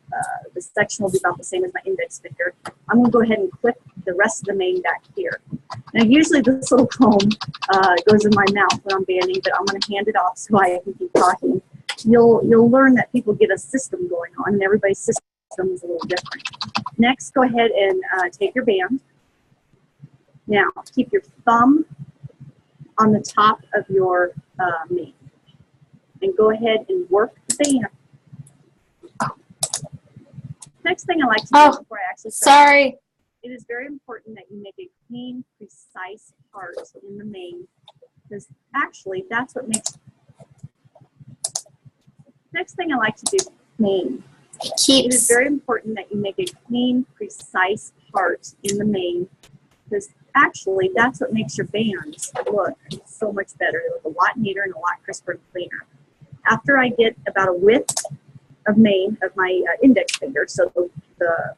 section will be about the same as my index finger, I'm going to go ahead and clip the rest of the mane back here. Now usually this little comb goes in my mouth when I'm banding, but I'm going to hand it off so I can keep talking. You'll learn that people get a system going on, and everybody's system is a little different. Next, go ahead and take your band. Now, keep your thumb on the top of your mane, and go ahead and work the band. Next thing I like to do before I actually start, Sorry. it is very important that you make a clean, precise part in the mane, because actually that's what makes. Next thing I like to do, mane. It is very important that you make a clean, precise part in the mane, because actually that's what makes your bands look so much better. They look a lot neater and a lot crisper and cleaner. After I get about a width of mane of my index finger, so the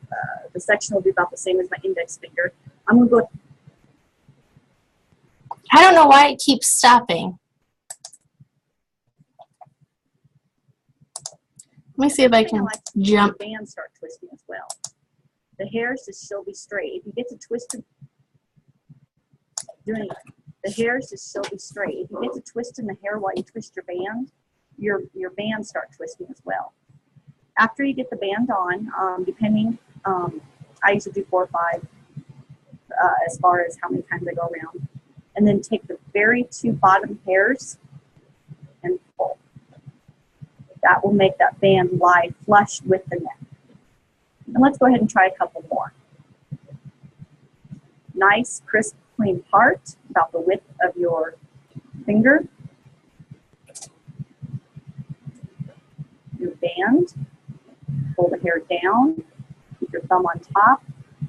section will be about the same as my index finger, I'm going to go. I don't know why it keeps stopping. Let me see if I can jump. The bands start twisting as well. The hairs just still be straight. If you get to twist it, the hairs just still be straight. If you get to twisting the hair while you twist your band, your bands start twisting as well. After you get the band on, depending, I usually do 4 or 5 as far as how many times I go around. And then take the very 2 bottom hairs and pull. That will make that band lie flush with the neck. And let's go ahead and try a couple more. Nice, crisp, clean part, about the width of your finger. Your band. Pull the hair down. Keep your thumb on top.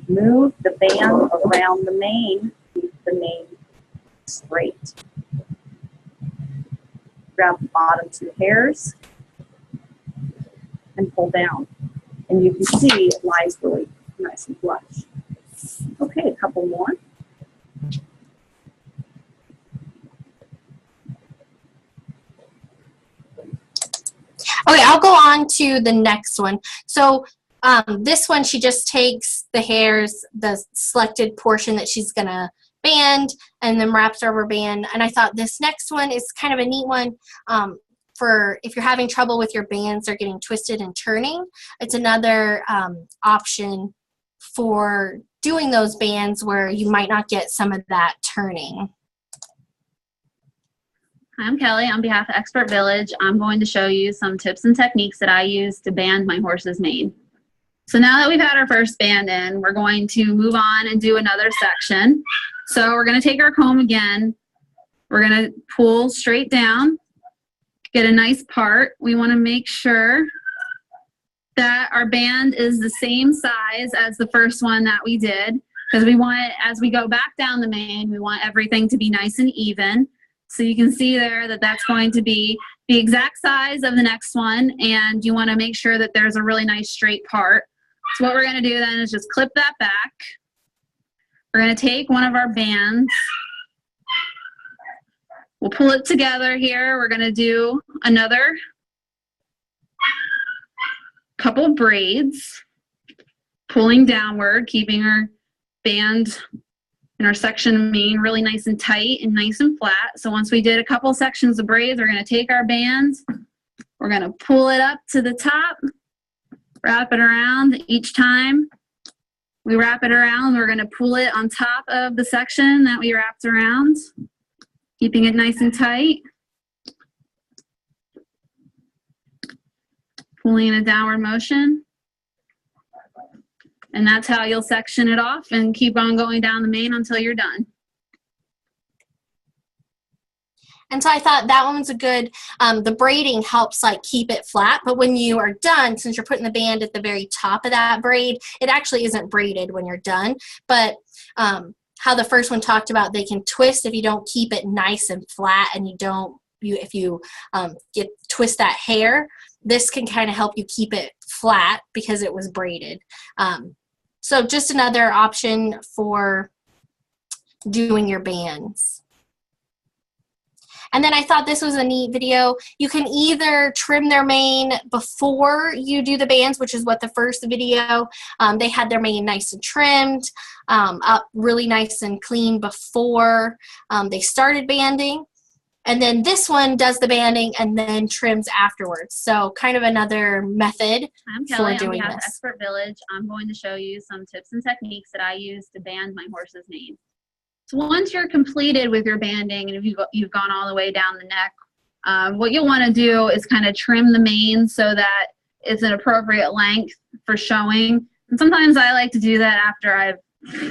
Move the band around the mane. Keep the mane straight. Grab the bottom 2 hairs and pull down. And you can see it lies really nice and flush. Okay, a couple more. Okay, I'll go on to the next one. So this one, she just takes the hairs, the selected portion that she's going to band, and then wraps rubber band. And I thought this next one is kind of a neat one for if you're having trouble with your bands or getting twisted and turning. It's another option for doing those bands where you might not get some of that turning. Hi, I'm Kelly. On behalf of Expert Village, I'm going to show you some tips and techniques that I use to band my horse's mane. So now that we've had our first band in, we're going to move on and do another section. So we're going to take our comb again. We're going to pull straight down, get a nice part. We want to make sure that our band is the same size as the first one that we did, because we want, as we go back down the mane, we want everything to be nice and even. So you can see there that that's going to be the exact size of the next one, and you want to make sure that there's a really nice straight part. So what we're going to do then is just clip that back. We're going to take one of our bands. We'll pull it together here. We're going to do another couple braids, pulling downward, keeping our band and our section of mane really nice and tight and nice and flat. So once we did a couple sections of braids, we're going to take our bands, we're going to pull it up to the top, wrap it around. Each time we wrap it around, we're going to pull it on top of the section that we wrapped around, keeping it nice and tight. Pulling in a downward motion. And that's how you'll section it off and keep on going down the mane until you're done. And so I thought that one was a good, the braiding helps like keep it flat, but when you are done, since you're putting the band at the very top of that braid, it actually isn't braided when you're done. But how the first one talked about, they can twist if you don't keep it nice and flat, and if you twist that hair, this can kind of help you keep it flat because it was braided. So just another option for doing your bands. And then I thought this was a neat video. You can either trim their mane before you do the bands, which is what the first video, they had their mane nice and trimmed, up really nice and clean before they started banding. And then this one does the banding and then trims afterwards. So kind of another method I'm Kelly. for doing on behalf of this. Expert Village, I'm going to show you some tips and techniques that I use to band my horse's mane. So once you're completed with your banding and if you've gone all the way down the neck, what you'll want to do is kind of trim the mane so that it's an appropriate length for showing. And sometimes I like to do that after I've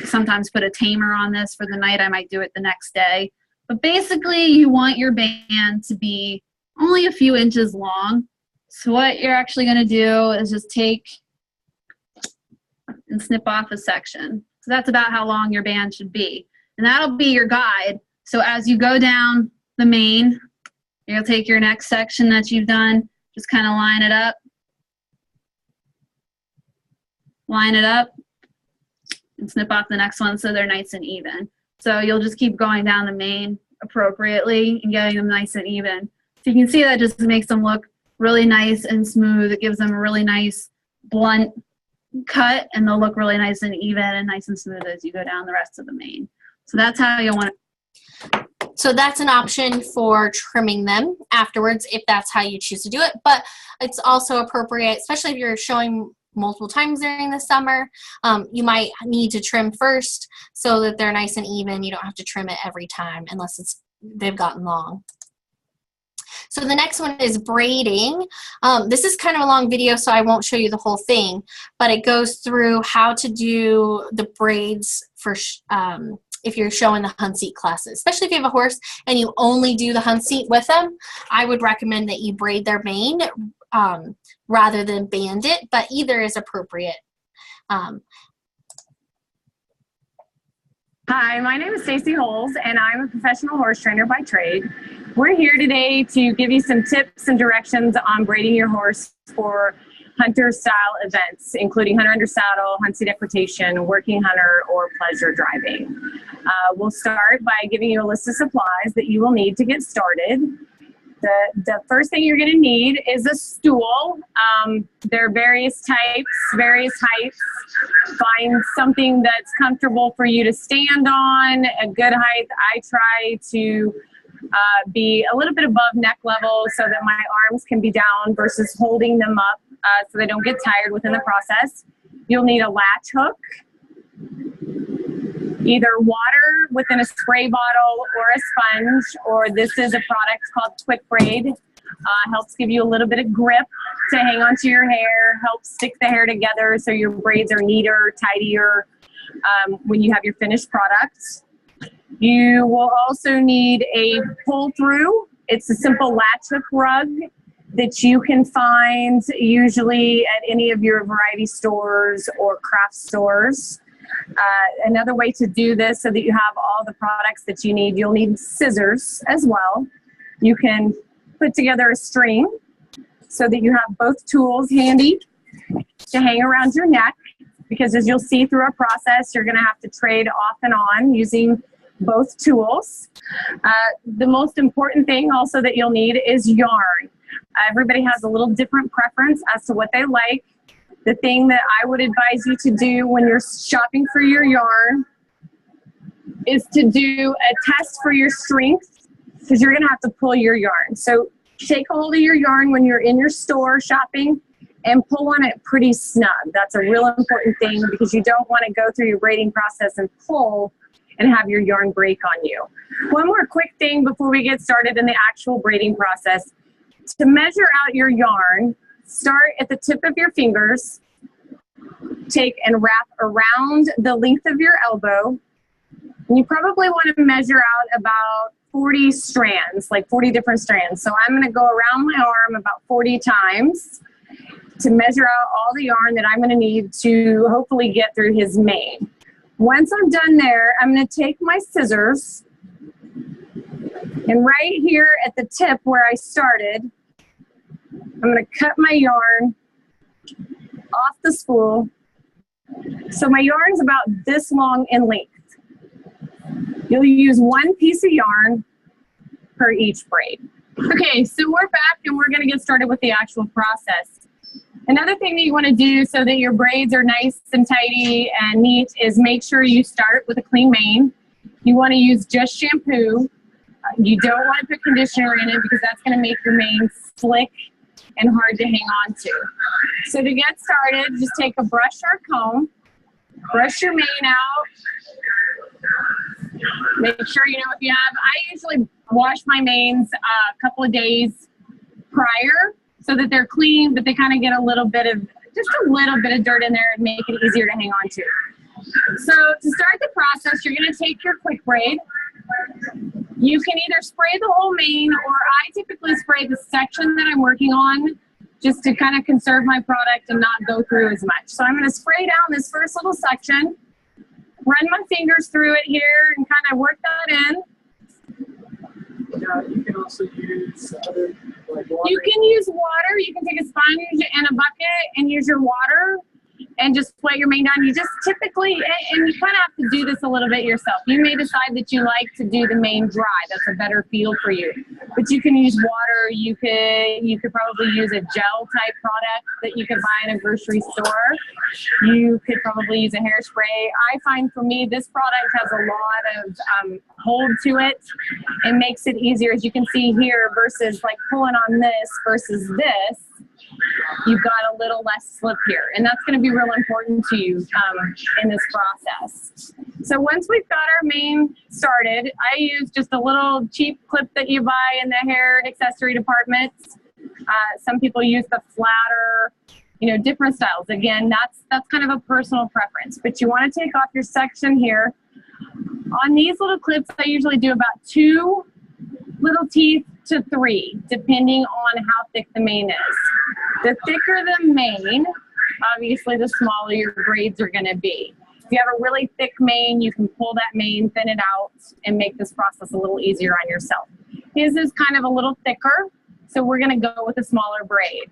sometimes put a tamer on this for the night. I might do it the next day. But basically, you want your band to be only a few inches long. So what you're actually going to do is just take and snip off a section. So that's about how long your band should be. And that'll be your guide. So as you go down the mane, you'll take your next section that you've done, just kind of line it up, and snip off the next one so they're nice and even. So you'll just keep going down the mane appropriately and getting them nice and even. So you can see that just makes them look really nice and smooth. It gives them a really nice blunt cut, and they'll look really nice and even and nice and smooth as you go down the rest of the mane. So that's how you'll want it. So that's an option for trimming them afterwards if that's how you choose to do it. But it's also appropriate, especially if you're showing multiple times during the summer. You might need to trim first so that they're nice and even. You don't have to trim it every time unless they've gotten long. So the next one is braiding. This is kind of a long video, so I won't show you the whole thing, but it goes through how to do the braids for if you're showing the hunt seat classes. Especially if you have a horse and you only do the hunt seat with them, I would recommend that you braid their mane rather than band it, but either is appropriate. Hi, my name is Stacey Holes, and I'm a professional horse trainer by trade. We're here today to give you some tips and directions on braiding your horse for hunter-style events, including hunter under saddle, hunt seat equitation, working hunter, or pleasure driving. We'll start by giving you a list of supplies that you will need to get started. The first thing you're going to need is a stool. There are various types, various heights. Find something that's comfortable for you to stand on, a good height. I try to be a little bit above neck level so that my arms can be down versus holding them up so they don't get tired within the process. You'll need a latch hook, either water within a spray bottle or a sponge, or this is a product called Quick Braid. Helps give you a little bit of grip to hang onto your hair, helps stick the hair together so your braids are neater, tidier when you have your finished product. You will also need a pull through. It's a simple latch hook rug that you can find usually at any of your variety stores or craft stores. Another way to do this so that you have all the products that you need, you'll need scissors as well. You can put together a string so that you have both tools handy to hang around your neck, because as you'll see through our process, you're going to have to trade off and on using both tools. The most important thing also that you'll need is yarn. Everybody has a little different preference as to what they like. The thing that I would advise you to do when you're shopping for your yarn is to do a test for your strength, because you're going to have to pull your yarn. So take hold of your yarn when you're in your store shopping and pull on it pretty snug. That's a real important thing, because you don't want to go through your braiding process and pull and have your yarn break on you. One more quick thing before we get started in the actual braiding process. To measure out your yarn, start at the tip of your fingers, take and wrap around the length of your elbow. And you probably want to measure out about 40 strands, like 40 different strands. So I'm going to go around my arm about 40 times to measure out all the yarn that I'm going to need to hopefully get through his mane. Once I'm done there, I'm going to take my scissors, and right here at the tip where I started, I'm going to cut my yarn off the spool. So my yarn's about this long in length. You'll use one piece of yarn per each braid. Okay, so we're back and we're going to get started with the actual process. Another thing that you want to do so that your braids are nice and tidy and neat is make sure you start with a clean mane. You want to use just shampoo. You don't want to put conditioner in it, because that's going to make your mane slick and hard to hang on to. So to get started, just take a brush or a comb, brush your mane out. Make sure you know what you have. I usually wash my manes a couple of days prior so that they're clean, but they kind of get a little bit of, just a little bit of dirt in there and make it easier to hang on to. So to start the process, you're going to take your quick braid. You can either spray the whole mane, or I typically spray the section that I'm working on just to kind of conserve my product and not go through as much. So I'm going to spray down this first little section, run my fingers through it here and kind of work that in. You can also use other, like water. You can use water. You can take a sponge and a bucket and use your water and just wet your mane down. You just typically, and you kind of have to do this a little bit yourself. You may decide that you like to do the mane dry. That's a better feel for you. But you can use water. You could probably use a gel type product that you could buy in a grocery store. You could probably use a hairspray. I find for me, this product has a lot of hold to it and makes it easier, as you can see here, versus like pulling on this versus this. You've got a little less slip here, and that's going to be real important to you in this process. So once we've got our mane started, I use just a little cheap clip that you buy in the hair accessory department. Some people use the flatter, different styles. Again, that's kind of a personal preference, but you want to take off your section here. On these little clips, I usually do about 2 little teeth to 3, depending on how thick the mane is. The thicker the mane, obviously the smaller your braids are going to be. If you have a really thick mane, you can pull that mane, thin it out, and make this process a little easier on yourself. His is kind of a little thicker, so we're going to go with a smaller braid.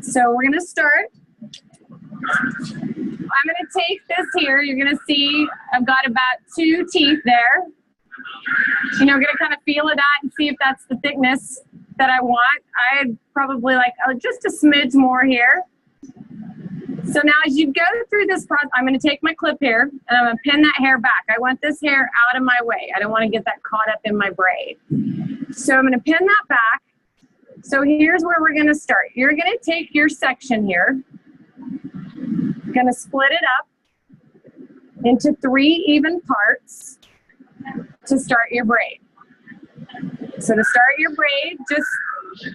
So we're going to start. I'm going to take this here. You're going to see I've got about 2 teeth there. We're going to kind of feel it out and see if that's the thickness that I want. I'd probably like just a smidge more here. So now as you go through this process, I'm going to take my clip here and I'm going to pin that hair back. I want this hair out of my way. I don't want to get that caught up in my braid. So I'm going to pin that back. So here's where we're going to start. You're going to take your section here. You're going to split it up into 3 even parts to start your braid. So to start your braid,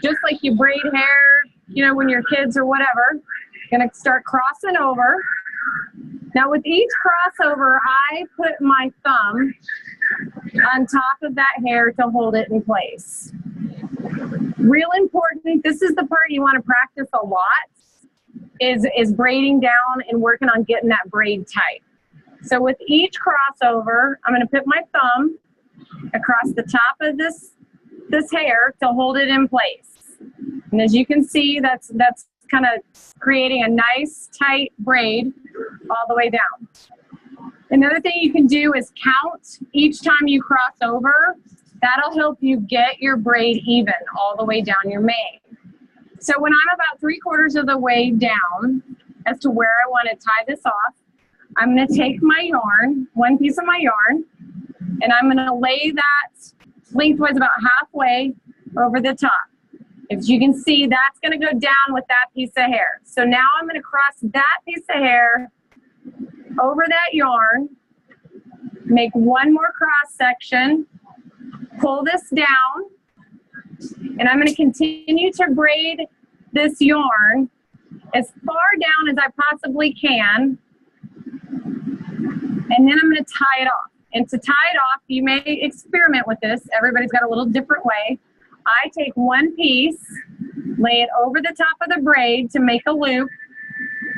just like you braid hair, you know, when you're kids or whatever, gonna start crossing over. Now with each crossover, I put my thumb on top of that hair to hold it in place. Real important, this is the part you wanna practice a lot, is braiding down and working on getting that braid tight. So with each crossover, I'm gonna put my thumb across the top of this hair to hold it in place. And as you can see, that's kind of creating a nice tight braid all the way down. Another thing you can do is count each time you cross over. That'll help you get your braid even all the way down your mane. So when I'm about 3/4 of the way down as to where I want to tie this off, I'm going to take my yarn, one piece of my yarn, and I'm going to lay that lengthwise about halfway over the top. As you can see, that's going to go down with that piece of hair. So now I'm going to cross that piece of hair over that yarn, make one more cross section, pull this down, and I'm going to continue to braid this yarn as far down as I possibly can, and then I'm going to tie it off. And to tie it off, you may experiment with this. Everybody's got a little different way. I take one piece, lay it over the top of the braid to make a loop.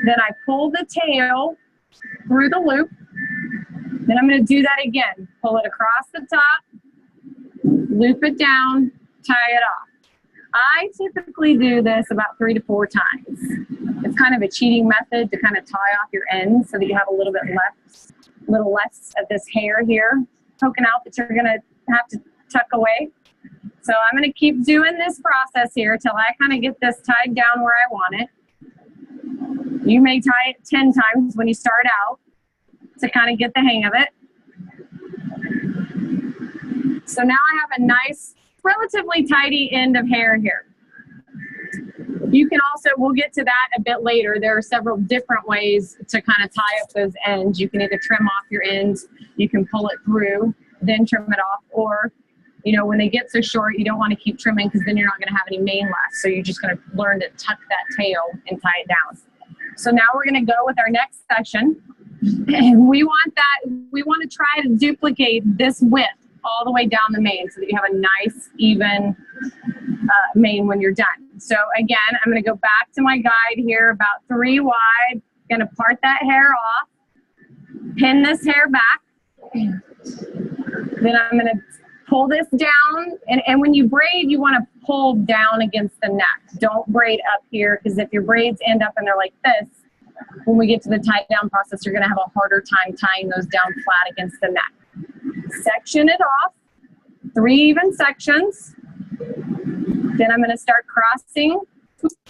Then I pull the tail through the loop. Then I'm going to do that again. Pull it across the top, loop it down, tie it off. I typically do this about 3 to 4 times. It's kind of a cheating method to kind of tie off your ends so that you have a little less of this hair here poking out that you're going to have to tuck away. So I'm going to keep doing this process here till I kind of get this tied down where I want it. You may tie it 10 times when you start out to kind of get the hang of it. So now I have a nice, relatively tidy end of hair here. You can also, we'll get to that a bit later. There are several different ways to kind of tie up those ends. You can either trim off your ends, you can pull it through, then trim it off, or you know, when they get so short, you don't want to keep trimming because then you're not going to have any mane left. So you're just going to learn to tuck that tail and tie it down. So now we're going to go with our next section. And we want to try to duplicate this width all the way down the mane so that you have a nice, even mane when you're done. So again, I'm going to go back to my guide here, about 3 wide. Going to part that hair off, pin this hair back. Then I'm going to pull this down, and when you braid, you want to pull down against the neck. Don't braid up here, because if your braids end up and they're like this, when we get to the tie down process, you're going to have a harder time tying those down flat against the neck. Section it off, 3 even sections. Then I'm going to start crossing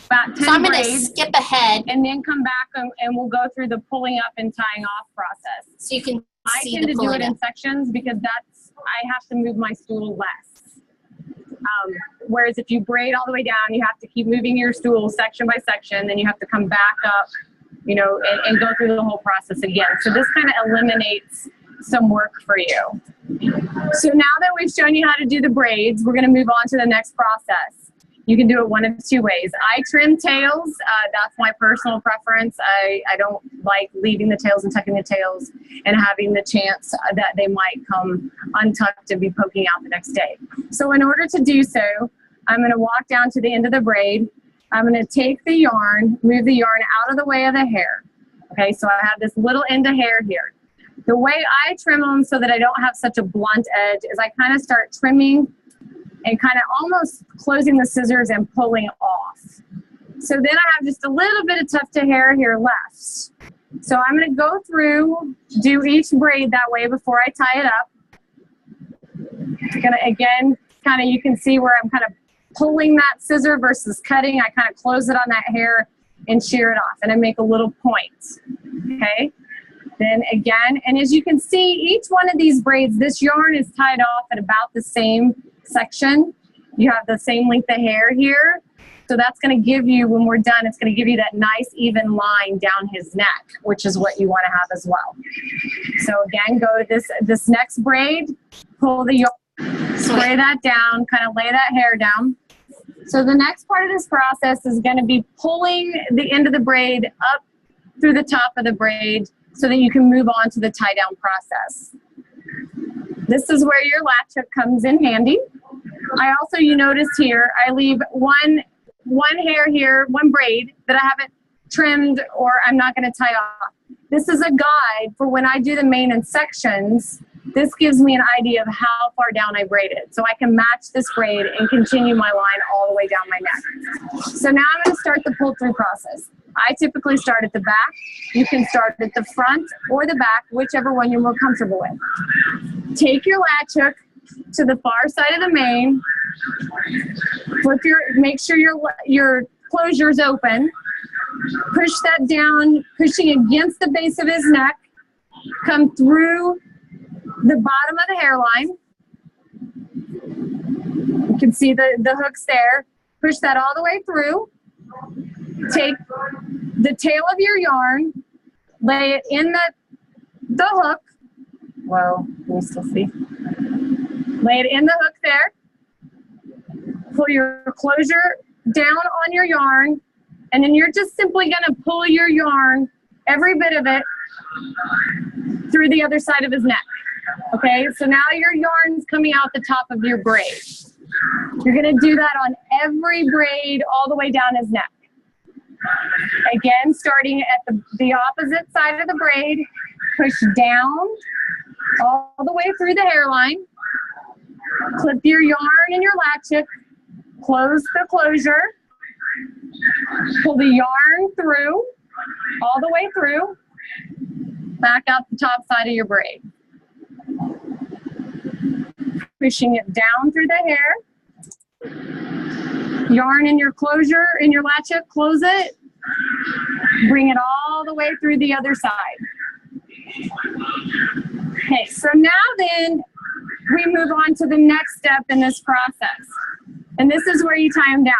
about 10 So I'm going to braids, skip ahead and then come back and we'll go through the pulling up and tying off process. so you can I see tend the to do pulling it in up. sections because I have to move my stool less. Whereas if you braid all the way down, you have to keep moving your stool section by section, then you have to come back up, you know, and go through the whole process again. So this kind of eliminates some work for you. So now that we've shown you how to do the braids, we're going to move on to the next process. You can do it one of 2 ways. I trim tails. That's my personal preference. I don't like leaving the tails and tucking the tails and having the chance that they might come untucked and be poking out the next day. So in order to do so, I'm going to walk down to the end of the braid. I'm going to take the yarn, move the yarn out of the way of the hair. Okay, so I have this little end of hair here. The way I trim them so that I don't have such a blunt edge is I kind of start trimming and kind of almost closing the scissors and pulling off. So then I have just a little bit of tufted hair here left. So I'm going to go through, do each braid that way before I tie it up. I'm going to, again, kind of, you can see where I'm kind of pulling that scissor versus cutting. I kind of close it on that hair and shear it off, and I make a little point, okay? Then again, and as you can see, each one of these braids, this yarn is tied off at about the same section. You have the same length of hair here. So that's going to give you, when we're done, it's going to give you that nice even line down his neck, which is what you want to have as well. So again, go to this next braid, pull the yarn, spray that down, kind of lay that hair down. So the next part of this process is going to be pulling the end of the braid up through the top of the braid so that you can move on to the tie down process. This is where your latch hook comes in handy. I also, you notice here, I leave one hair here, one braid that I haven't trimmed or I'm not going to tie off. This is a guide for when I do the mane and sections. This gives me an idea of how far down I braided. So I can match this braid and continue my line all the way down my neck. So now I'm going to start the pull through process. I typically start at the back. You can start at the front or the back, whichever one you're more comfortable with. Take your latch hook to the far side of the mane. Make sure your closure is open. Push that down, pushing against the base of his neck. Come through the bottom of the hairline. You can see the hooks there. Push that all the way through. Take the tail of your yarn, lay it in the hook. Whoa, can you still see? Lay it in the hook there. Pull your closure down on your yarn, and then you're just simply going to pull your yarn, every bit of it, through the other side of his neck. Okay, so now your yarn's coming out the top of your braid. You're going to do that on every braid all the way down his neck. Again, starting at the opposite side of the braid, push down all the way through the hairline. Clip your yarn and your latch hook. Close the closure. Pull the yarn through, all the way through. Back out the top side of your braid. Pushing it down through the hair. Yarn in your closure, in your latch hook, close it. Bring it all the way through the other side. Okay, so now then we move on to the next step in this process. And this is where you tie them down.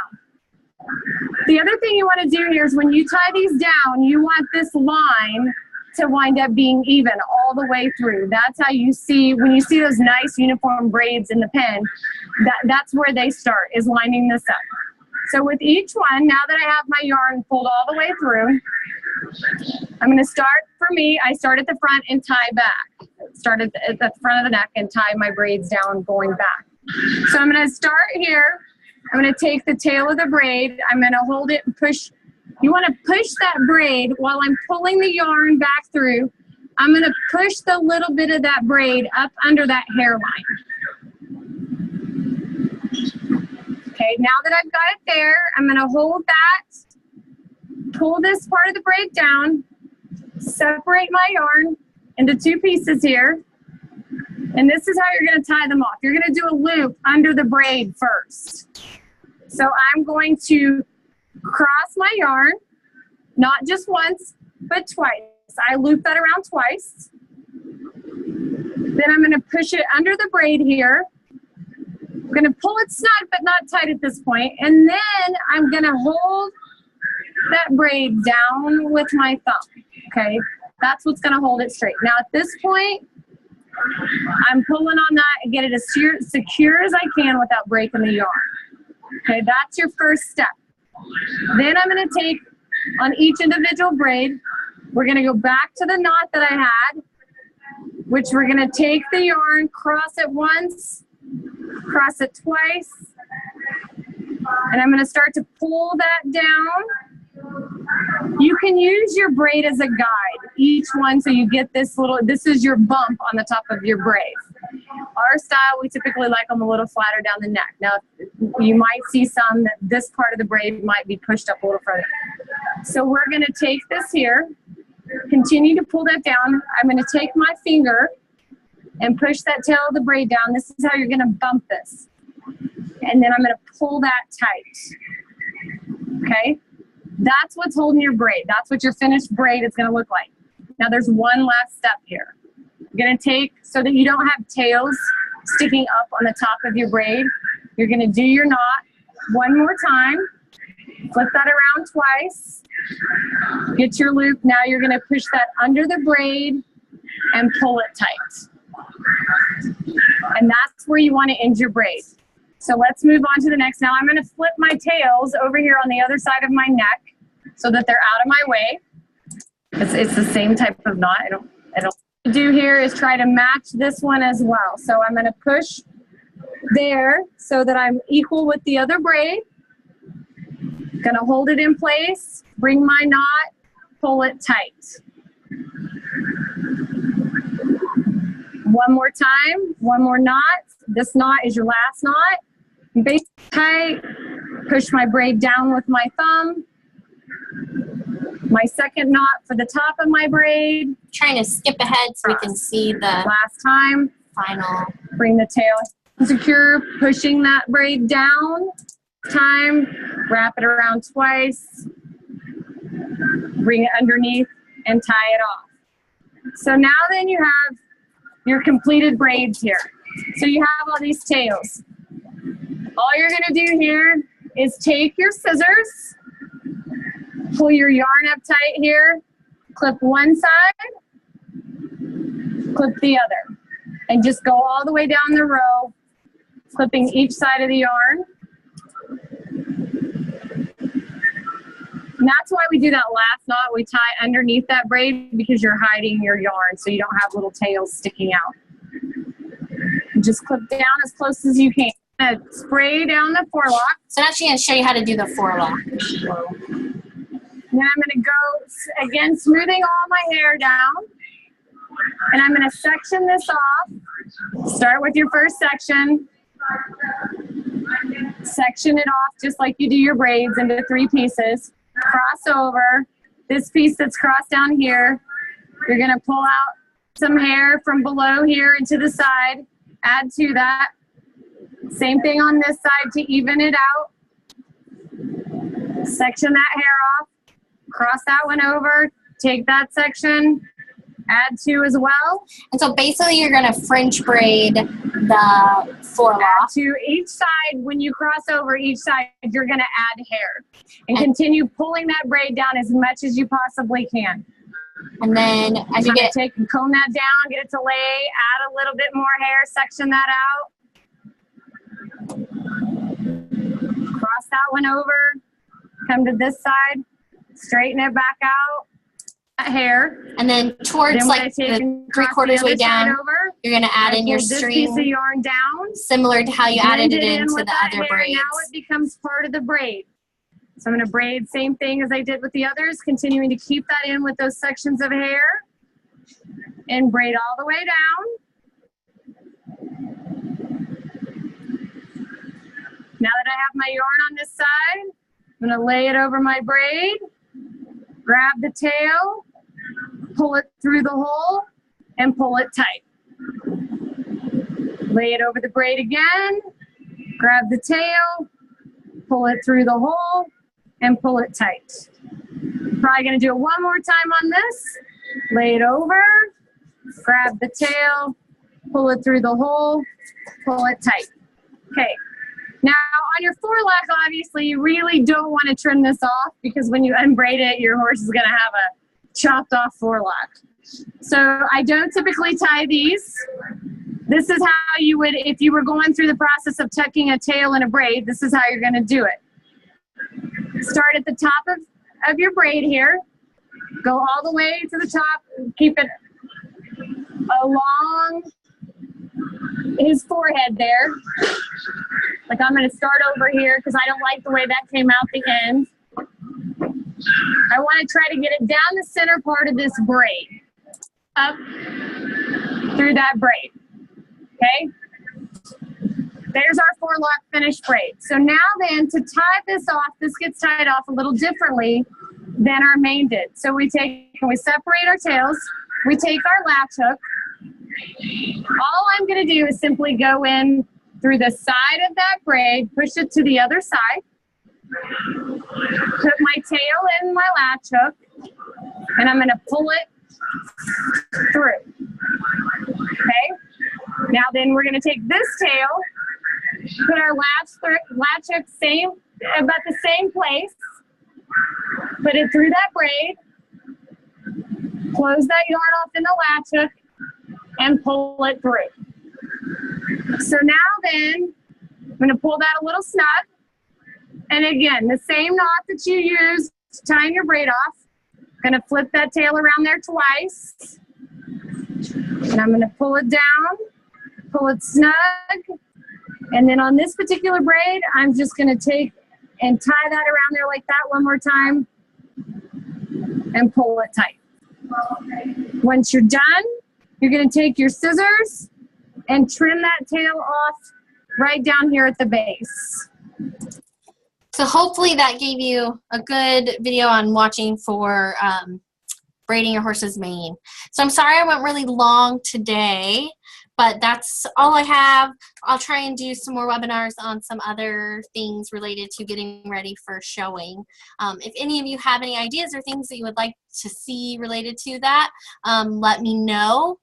The other thing you want to do here is when you tie these down, you want this line to wind up being even all the way through. That's how you see, when you see those nice uniform braids in the pen, that's where they start, is lining this up. So with each one, now that I have my yarn pulled all the way through, I'm going to start, for me, I start at the front and tie back. Start at the front of the neck and tie my braids down going back. So I'm going to start here. I'm going to take the tail of the braid. I'm going to hold it and push. You want to push that braid while I'm pulling the yarn back through. I'm going to push the little bit of that braid up under that hairline. Okay, now that I've got it there, I'm going to hold that, pull this part of the braid down, separate my yarn into two pieces here, and this is how you're going to tie them off. You're going to do a loop under the braid first. So I'm going to cross my yarn, not just once, but twice. I loop that around twice. Then I'm going to push it under the braid here. I'm going to pull it snug, but not tight at this point. And then I'm going to hold that braid down with my thumb. Okay, that's what's going to hold it straight. Now at this point, I'm pulling on that and get it as secure as I can without breaking the yarn. Okay, that's your first step. Then I'm going to take on each individual braid, we're going to go back to the knot that I had, which we're going to take the yarn, cross it once, cross it twice, and I'm going to start to pull that down. You can use your braid as a guide, each one, so you get this is your bump on the top of your braid. Our style, we typically like them a little flatter down the neck. Now, you might see some that this part of the braid might be pushed up a little further. So we're going to take this here, continue to pull that down. I'm going to take my finger and push that tail of the braid down. This is how you're going to bump this. And then I'm going to pull that tight. Okay? That's what's holding your braid. That's what your finished braid is going to look like. Now there's one last step here. You're going to take, so that you don't have tails sticking up on the top of your braid, you're going to do your knot one more time. Flip that around twice. Get your loop. Now you're going to push that under the braid and pull it tight. And that's where you want to end your braid. So let's move on to the next. Now I'm going to flip my tails over here on the other side of my neck so that they're out of my way. It's the same type of knot. I don't do here is try to match this one as well. So I'm going to push there so that I'm equal with the other braid. Going to hold it in place, bring my knot, pull it tight. One more time, one more knot. This knot is your last knot. Base tight, push my braid down with my thumb. My second knot for the top of my braid. Trying to skip ahead so we can see the last time. final. Bring the tail secure, pushing that braid down. Time, wrap it around twice. Bring it underneath and tie it off. So now then you have your completed braids here. So you have all these tails. All you're going to do here is take your scissors, pull your yarn up tight here, clip one side, clip the other, and just go all the way down the row, clipping each side of the yarn. And that's why we do that last knot. We tie underneath that braid because you're hiding your yarn so you don't have little tails sticking out. Just clip down as close as you can. Spray down the forelock. So now she's going to show you how to do the forelock. Then I'm going to go, again, smoothing all my hair down. And I'm going to section this off. Start with your first section. Section it off just like you do your braids into 3 pieces. Cross over. This piece that's crossed down here, you're going to pull out some hair from below here into the side. Add to that. Same thing on this side to even it out. Section that hair off. Cross that one over. Take that section. Add 2 as well. And so basically you're going to French braid the forelock. Add to each side. When you cross over each side, you're going to add hair. And continue pulling that braid down as much as you possibly can. And then as you get take and comb that down, get it to lay, add a little bit more hair, section that out. Cross that one over. Come to this side, straighten it back out. Hair. And then towards like the 3/4 way down, you're going to add in your this string piece of yarn down, similar to how you added it into the other hair. braids. Now it becomes part of the braid. So I'm going to braid same thing as I did with the others, continuing to keep that in with those sections of hair and braid all the way down. Now that I have my yarn on this side, I'm going to lay it over my braid, grab the tail, pull it through the hole, and pull it tight. Lay it over the braid again, grab the tail, pull it through the hole, and pull it tight. Probably going to do it one more time on this. Lay it over, grab the tail, pull it through the hole, pull it tight. Okay. Now on your forelock, obviously you really don't want to trim this off because when you unbraid it, your horse is going to have a chopped off forelock. So I don't typically tie these. This is how you would, if you were going through the process of tucking a tail in a braid, this is how you're going to do it. Start at the top of your braid here. Go all the way to the top. Keep it along his forehead there. Like I'm going to start over here because I don't like the way that came out the end. I want to try to get it down the center part of this braid. Up through that braid. Okay? There's our forelock finished braid. So now then, to tie this off, this gets tied off a little differently than our mane did. So we separate our tails, we take our latch hook. All I'm going to do is simply go in through the side of that braid, push it to the other side, put my tail in my latch hook, and I'm going to pull it through. Okay? Now then we're going to take this tail, put our latch hook about the same place, put it through that braid, close that yarn off in the latch hook, and pull it through. So now then, I'm going to pull that a little snug. And again, the same knot that you used to tie your braid off. Going to flip that tail around there twice. And I'm going to pull it down, pull it snug. And then on this particular braid, I'm just going to take and tie that around there like that one more time and pull it tight. Once you're done, you're going to take your scissors and trim that tail off right down here at the base. So hopefully that gave you a good video on watching for braiding your horse's mane. So I'm sorry I went really long today, but that's all I have. I'll try and do some more webinars on some other things related to getting ready for showing. If any of you have any ideas or things that you would like to see related to that, let me know.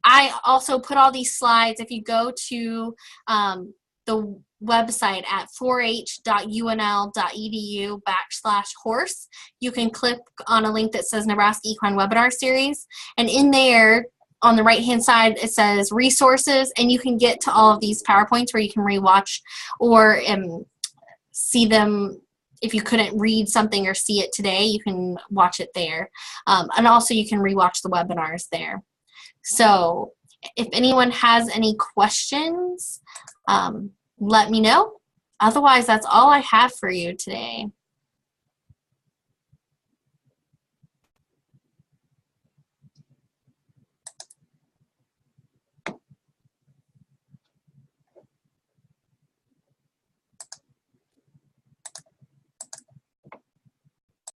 I also put all these slides. If you go to the website at 4h.unl.edu/horse, you can click on a link that says Nebraska Equine Webinar Series, and in there on the right hand side it says resources, and you can get to all of these PowerPoints where you can rewatch or see them. If you couldn't read something or see it today, you can watch it there, and also you can rewatch the webinars there. So if anyone has any questions, let me know. Otherwise, that's all I have for you today.